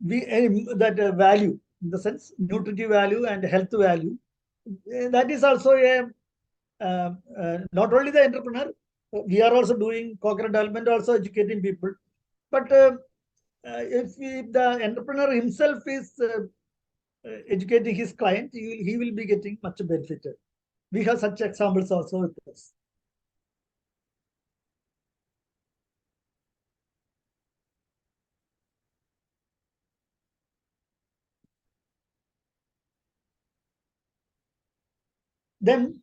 we aim that value, in the sense, nutritive value and health value. That is also a not only the entrepreneur, we are also doing coconut development, also educating people. But if the entrepreneur himself is educating his client, he will be getting much benefited. We have such examples also with us. Then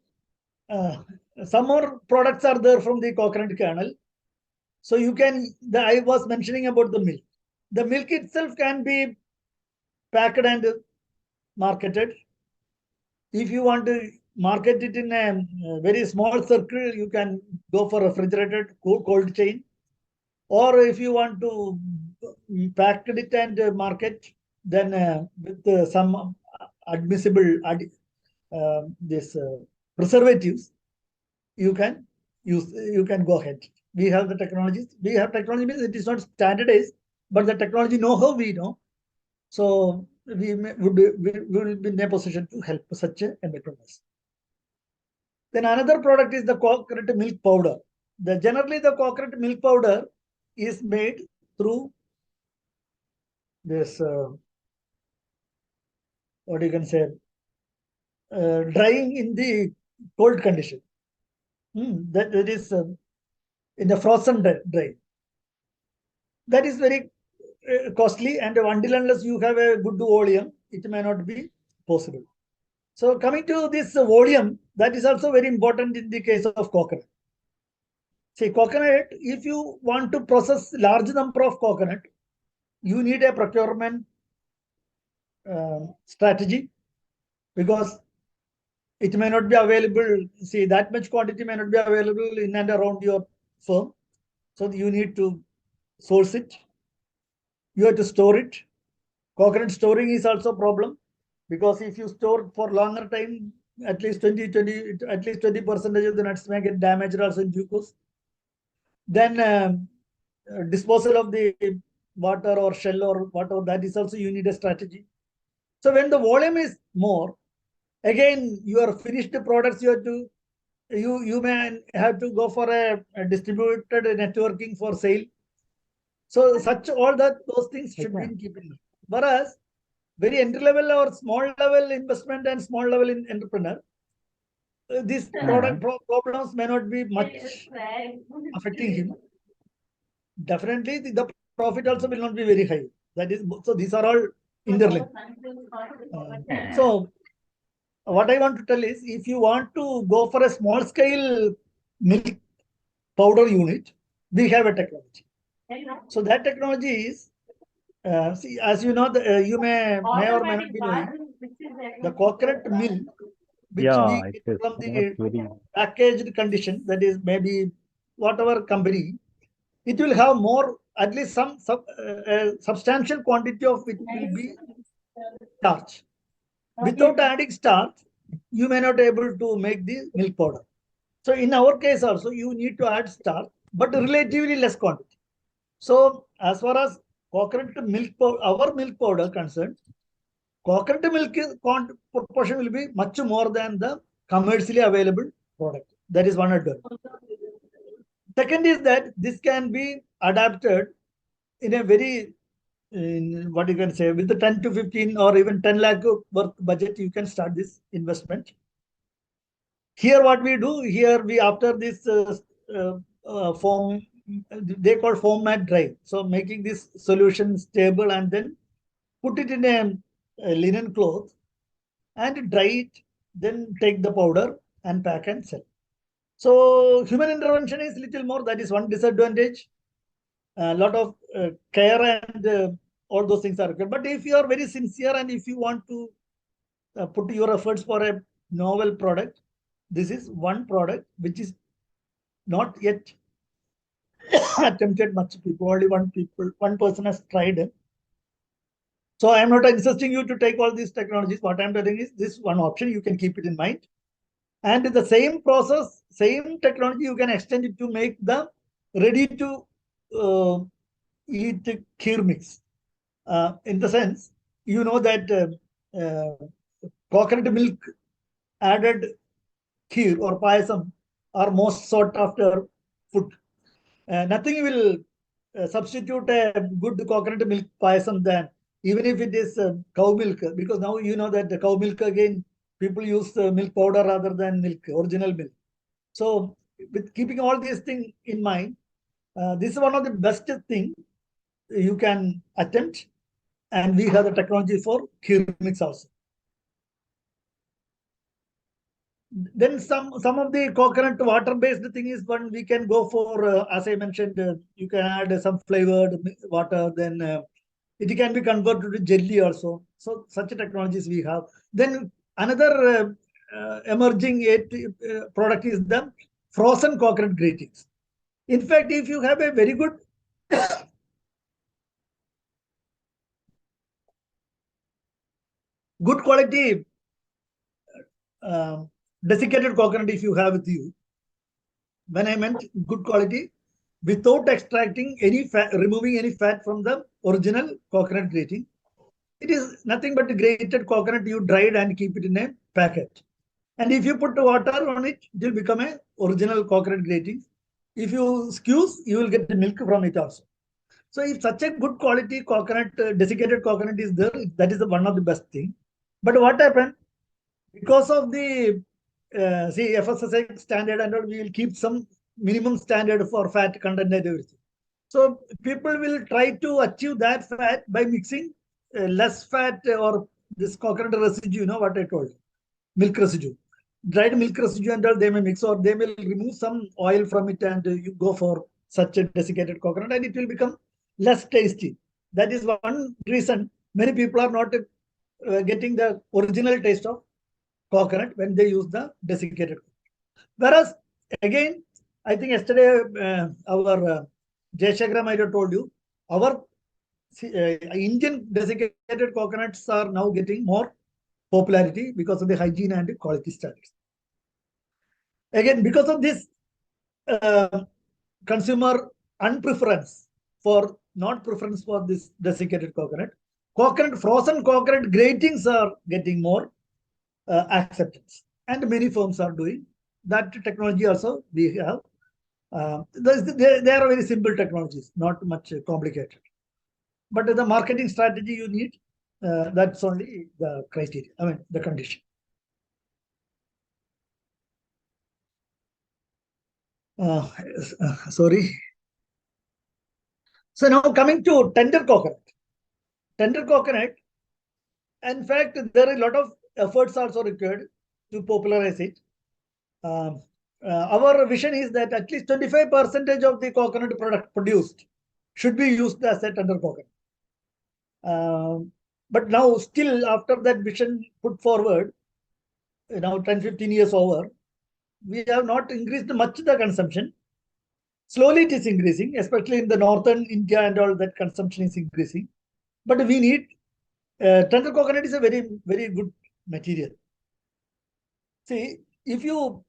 some more products are there from the coconut kernel. So you can, I was mentioning about the milk. The milk itself can be packed and marketed. If you want to market it in a very small circle, you can go for refrigerated cold chain. Or if you want to pack it and market, then with some admissible preservatives, you can go ahead. We have the technologies. We have technology means it is not standardized, but the technology know-how we know. So we will be in a position to help such entrepreneurs. Then another product is the coconut milk powder. Generally, the coconut milk powder is made through this, what you can say, drying in the cold condition. That is in the frozen dry. That is very costly, and until unless you have a good volume, it may not be possible. So coming to this volume, that is also very important in the case of coconut. See, coconut, if you want to process large number of coconut, you need a procurement strategy, because it may not be available. See, that much quantity may not be available in and around your firm. So you need to source it. You have to store it. Coconut storing is also a problem, because if you store for longer time, at least 20% of the nuts may get damaged also in due course. Then disposal of the water or shell or whatever, that is also you need a strategy. So when the volume is more, again, your finished products, you may have to go for a distributed networking for sale. So those things should be in keeping. Whereas very entry level or small level investment and small level entrepreneur, these product problems may not be much affecting him. Definitely, the profit also will not be very high. That is, so these are all interlinked. So what I want to tell is, if you want to go for a small scale milk powder unit, we have a technology. So that technology is, see, as you know, you may or may not be knowing, the coconut milk, which we get from the packaged condition, that is maybe whatever company, it will have more at least some substantial quantity of it will be starch. Without adding starch, you may not be able to make the milk powder. So in our case also, you need to add starch, but relatively less quantity. So as far as coconut milk, our milk powder concerned, coconut milk proportion will be much more than the commercially available product. That is one advantage. Second is that this can be adapted in a very, what you can say, with the 10 to 15 or even 10 lakh worth budget, you can start this investment. Here what we do, here we after this foam, they call foam mat dry. So making this solution stable and then put it in a linen cloth and dry it, then take the powder and pack and sell. So human intervention is little more. That is one disadvantage. A lot of care and all those things are required. But if you are very sincere and if you want to put your efforts for a novel product, this is one product which is not yet attempted much people. Only one person has tried it. So I am not insisting you to take all these technologies. What I am telling is this one option, you can keep it in mind. And the same process, same technology, you can extend it to make the ready to eat kheer mix. In the sense, you know that coconut milk added kheer or payasam are most sought after food. Nothing will substitute a good coconut milk payasam than even if it is cow milk, because now you know that the cow milk again people use milk powder rather than milk, original milk. So with keeping all these things in mind, this is one of the best thing you can attempt, and we have the technology for kheer mix also. Then some of the coconut water based thing is one we can go for, as I mentioned, you can add some flavored water, then it can be converted to jelly also. So such technologies we have. Then another emerging product is the frozen coconut gratings. In fact, if you have a very good good quality desiccated coconut, if you have with you, when I meant good quality, without extracting any fat, removing any fat from the original coconut grating, it is nothing but grated coconut you dried and keep it in a packet. And if you put water on it, it will become a original coconut grating. If you squeeze, you will get the milk from it also. So if such a good quality coconut, desiccated coconut is there, that is one of the best thing. But what happened? Because of the FSSAI standard and all, we will keep some minimum standard for fat content and everything. So people will try to achieve that fat by mixing less fat or this coconut residue, you know what I told, milk residue. Dried milk residue and all they may mix, or they will remove some oil from it and you go for such a desiccated coconut and it will become less tasty. That is one reason many people are not getting the original taste of coconut when they use the desiccated. Whereas again, I think yesterday our Jayashekhar might have told you, our Indian desiccated coconuts are now getting more popularity because of the hygiene and the quality standards. Again, because of this consumer unpreference for not preference for this desiccated coconut, frozen coconut gratings are getting more acceptance, and many firms are doing that technology also. We have they are very simple technologies, not much complicated, but the marketing strategy you need, that's only the criteria, I mean the condition. Sorry. So now coming to tender coconut. Tender coconut, in fact, there are a lot of efforts also required to popularize it. Our vision is that at least 25% of the coconut product produced should be used as a tender coconut. But now still after that vision put forward, now 10-15 years over, we have not increased much the consumption. Slowly it is increasing, especially in the northern India and all that consumption is increasing. But we need, tender coconut is a very, very good material. See, if you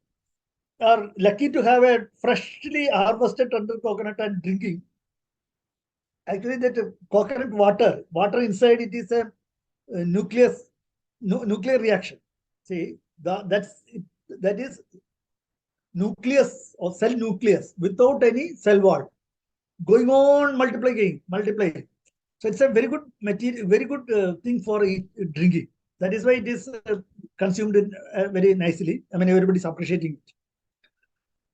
are lucky to have a freshly harvested tender coconut and drinking, actually that coconut water inside it is a nuclear reaction. See, that is nucleus or cell nucleus without any cell wall going on multiplying. So it's a very good material, very good thing for drinking. That is why it is consumed very nicely. I mean, everybody is appreciating it.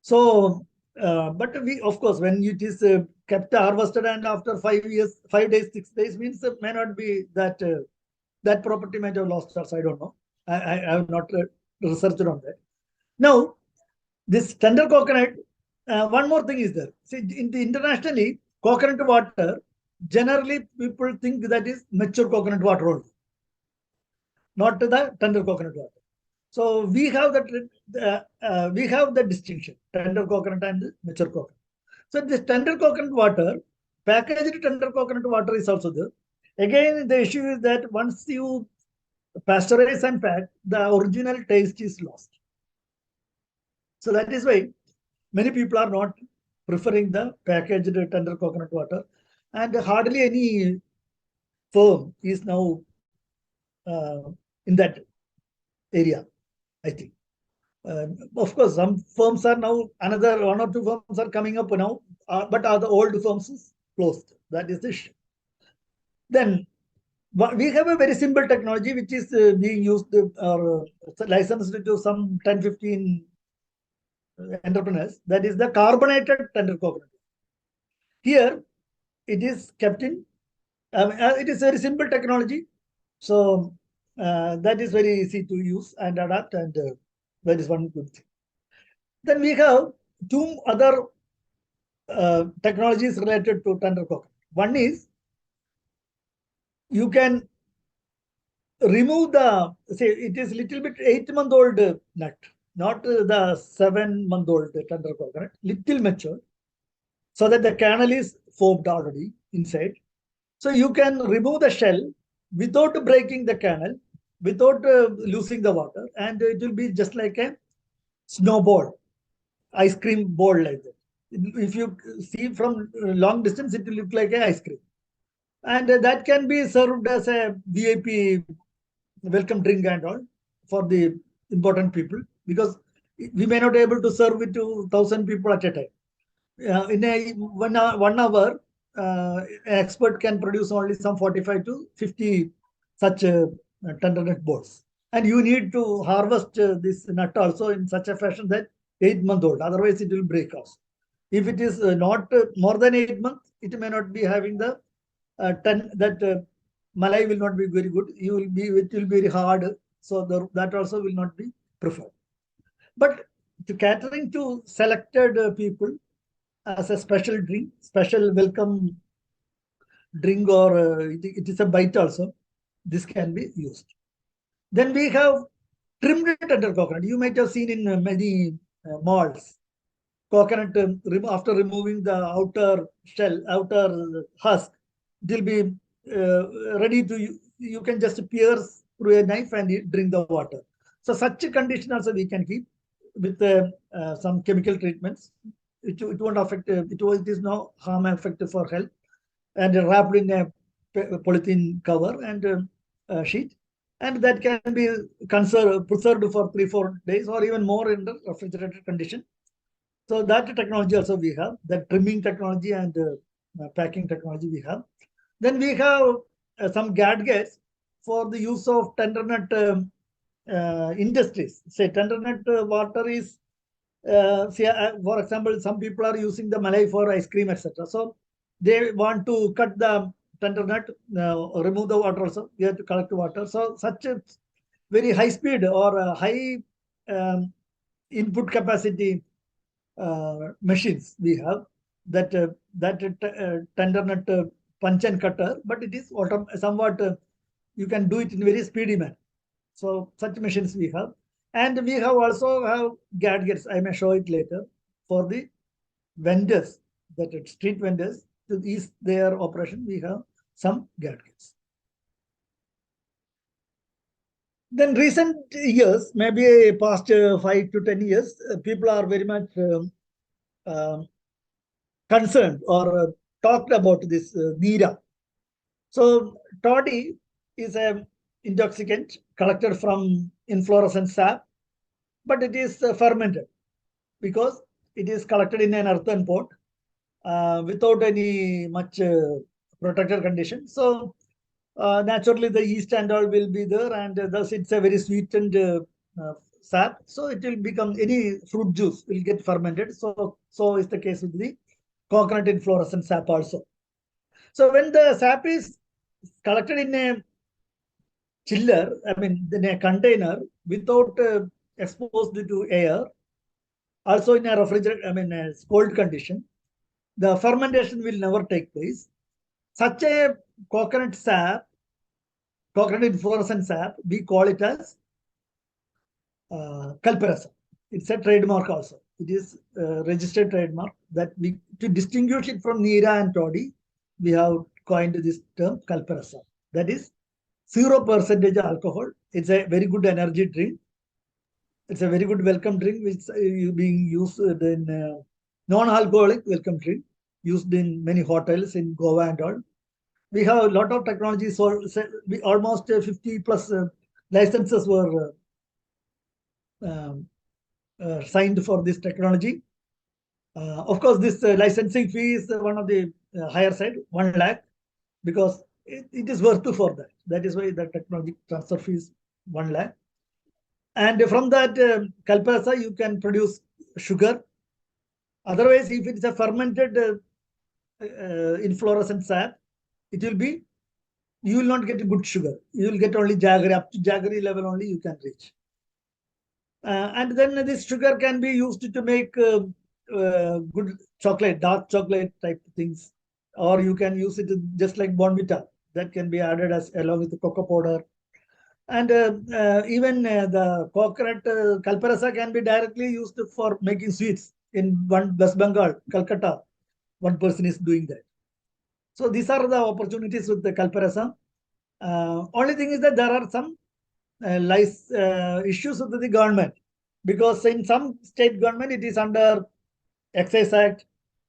So, but we, of course, when it is kept harvested and after 5 years, 5 days, 6 days means may not be that that property might have lost us. I don't know. I have not researched on that. Now, this tender coconut, one more thing is there. See, internationally, coconut water, generally people think that is mature coconut water only, not the tender coconut water. So we have that we have the distinction, tender coconut and mature coconut. So this tender coconut water, packaged tender coconut water is also there. Again, the issue is that once you pasteurize and pack, the original taste is lost. So that is why many people are not preferring the packaged tender coconut water, and hardly any firm is now in that area, I think. Of course, some firms are now, another 1 or 2 firms are coming up now, but are the old firms is closed. That is the issue. Then we have a very simple technology which is being used or licensed to some 10, 15 entrepreneurs. That is the carbonated tender coconut. Here, it is kept in, it is very simple technology. So that is very easy to use and adapt, and that is one good thing. Then we have 2 other technologies related to tender coconut. One is you can remove the, say it is little bit 8-month-old nut, not the 7-month-old tender coconut, little mature, so that the kernel is formed already inside. So you can remove the shell without breaking the kernel, without losing the water, and it will be just like a snowball, ice cream ball like that. If you see from long distance, it will look like an ice cream. And that can be served as a VIP welcome drink and all for the important people, because we may not be able to serve it to 1,000 people at a time. In a 1 hour, an expert can produce only some 45 to 50 such tender nut balls. And you need to harvest this nut also in such a fashion that 8-month-old, otherwise it will break off. If it is not more than 8 months, it may not be having the malai will not be very good. It will be very hard. So that also will not be preferred. But to catering to selected people as a special drink, special welcome drink, or it is a bite also, this can be used. Then we have trimmed tender coconut. You might have seen in many malls. Coconut, after removing the outer shell, outer husk, it will be ready to, you can just pierce through a knife and drink the water. So such a condition also we can keep with some chemical treatments. It won't affect, it is no harm effect for health, and wrapped in a polythene cover and sheet. And that can be preserved for 3-4 days or even more in the refrigerated condition. So that technology also we have, that trimming technology and packing technology we have. Then we have some gadgets for the use of tender nut industries. Say tender nut water is, for example, some people are using the malai for ice cream, etc. So they want to cut the tender nut, remove the water also. We have to collect water. So such a very high speed or high input capacity machines we have, that tender nut punch and cutter, but it is somewhat you can do it in very speedy manner. So such machines we have, and we have also have gadgets. I may show it later for the vendors, that street vendors, to ease their operation, we have some gadgets. Then recent years, maybe past 5 to 10 years, people are very much concerned or talked about this Nira. So toddy is an intoxicant collected from inflorescent sap, but it is fermented because it is collected in an earthen pot without any much protected condition. So naturally the yeast and all will be there, and thus it's a very sweetened sap. So it will become, any fruit juice will get fermented. So is the case with the coconut inflorescent sap also. So when the sap is collected in a chiller, I mean in a container without exposed to air, also in a refrigerator, I mean a cold condition, the fermentation will never take place. Such a coconut sap, coconut inflorescent sap, we call it as Kalpa. It's a trademark also. It is a registered trademark that we, to distinguish it from Nira and toddy, we have coined this term Kalpa. That is 0% alcohol. It's a very good energy drink. It's a very good welcome drink, which is being used in non-alcoholic welcome drink, used in many hotels in Goa and all. We have a lot of technology. So we almost 50 plus licenses were signed for this technology. Of course, this licensing fee is one of the higher side, 1 lakh, because it is worth for that. That is why the technology transfer fee is 1 lakh. And from that Kalpa, you can produce sugar. Otherwise, if it is a fermented inflorescent sap, it will be, you will not get good sugar. You will get only jaggery. Up to jaggery level only you can reach. And then this sugar can be used to make good chocolate, dark chocolate type things. Or you can use it just like Bonvita. That can be added as along with the cocoa powder. And even the coconut Kalpa can be directly used for making sweets. In West Bengal, Calcutta, one person is doing that. So these are the opportunities with the Kalpa. Only thing is that there are some issues with the government, because in some state government it is under Excise Act.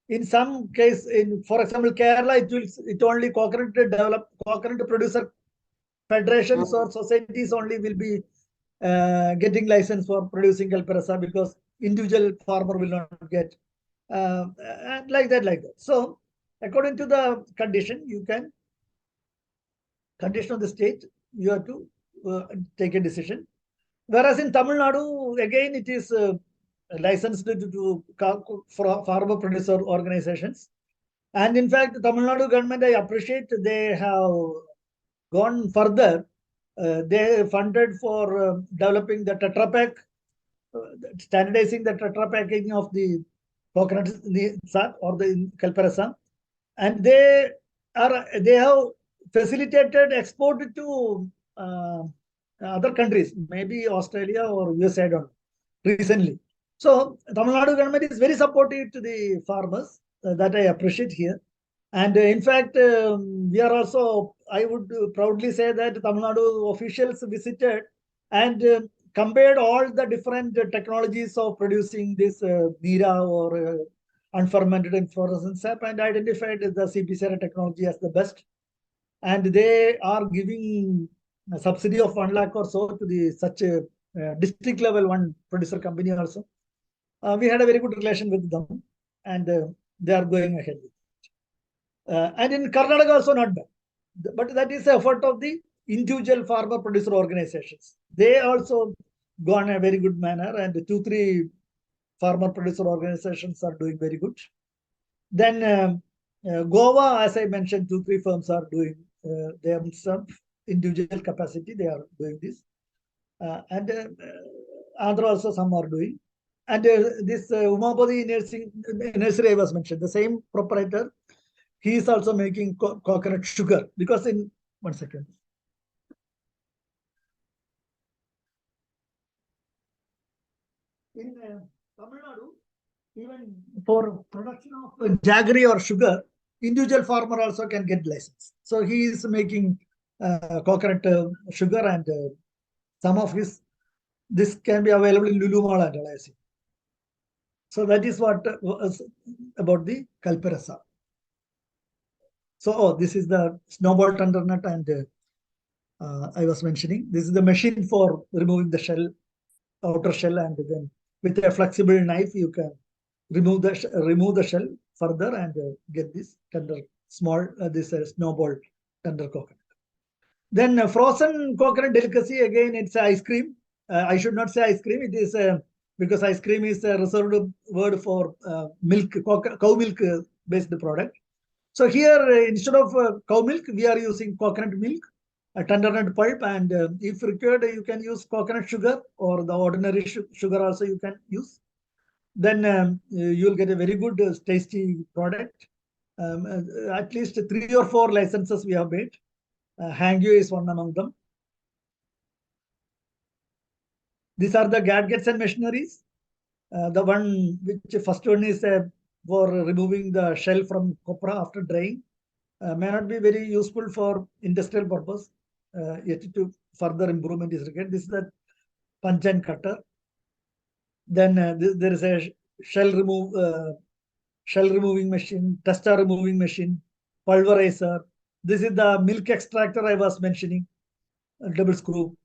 In some case, for example, Kerala, it only coconut producer federations or societies only will be getting license for producing Kalpa, because individual farmer will not get like that. So according to the condition, you can condition of the state, you have to take a decision. Whereas in Tamil Nadu, again, it is licensed to farmer producer organizations. And in fact, Tamil Nadu government, I appreciate, they have gone further. They funded for developing the Tetra Pak, standardizing the Tetra packing of the coconut sap or the Kalpa. And they have facilitated export to other countries, maybe Australia or US, I don't know, recently. So Tamil Nadu government is very supportive to the farmers, that I appreciate here. And in fact, we are also, I would proudly say that Tamil Nadu officials visited and compared all the different technologies of producing this Nira or unfermented inflorescent sap, and identified the CPCRI technology as the best. And they are giving a subsidy of 1 lakh or so to the such a district level one producer company also. We had a very good relation with them, and they are going ahead with it. And in Karnataka also not bad, but that is the effort of the individual farmer producer organizations. They also gone a very good manner, and 2-3 farmer producer organizations are doing very good. Then Goa, as I mentioned, 2-3 firms are doing their some individual capacity. They are doing this, and Andhra also some are doing. And this Umapati nursery I was mentioned, the same proprietor, he is also making coconut sugar, because in 1 second. In Tamil Nadu, even for production of jaggery or sugar, individual farmer also can get license. So he is making coconut sugar, and some of this can be available in Lulu Mall and all, I see. So that is what was about the Kalpa. So this is the snowball tender nut, and I was mentioning this is the machine for removing the shell, outer shell, and then with a flexible knife you can remove the shell further and get this tender small this snowball tender coconut. Then frozen coconut delicacy, again it's ice cream. I should not say ice cream. It is because ice cream is a reserved word for milk, cow milk based product. So here instead of cow milk, we are using coconut milk, a tender nut pulp, and if required, you can use coconut sugar or the ordinary sugar also you can use. Then you will get a very good tasty product. At least 3 or 4 licenses we have made. Hangyu is one among them. These are the gadgets and machineries. The one which first one is for removing the shell from copra after drying. May not be very useful for industrial purpose. Yet to further improvement is required. This is the punch and cutter. Then there is a shell removing machine, tester removing machine, pulverizer. This is the milk extractor I was mentioning, double screw.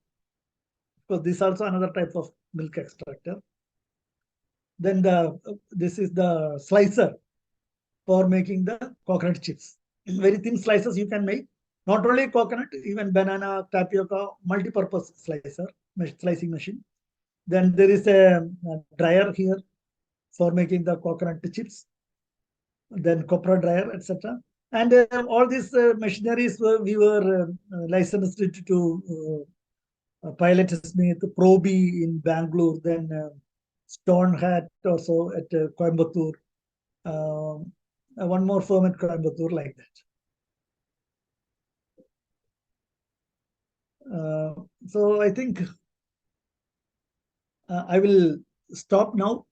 Because this is also another type of milk extractor. Then this is the slicer for making the coconut chips. Very thin slices you can make. Not only coconut, even banana, tapioca, multi-purpose slicing machine. Then there is a dryer here for making the coconut chips. Then copra dryer, etc. And all these machineries we were licensed to Pilot Smith, Proby in Bangalore, then Stone Hat also at Coimbatore. One more firm at Coimbatore, like that. So I think I will stop now.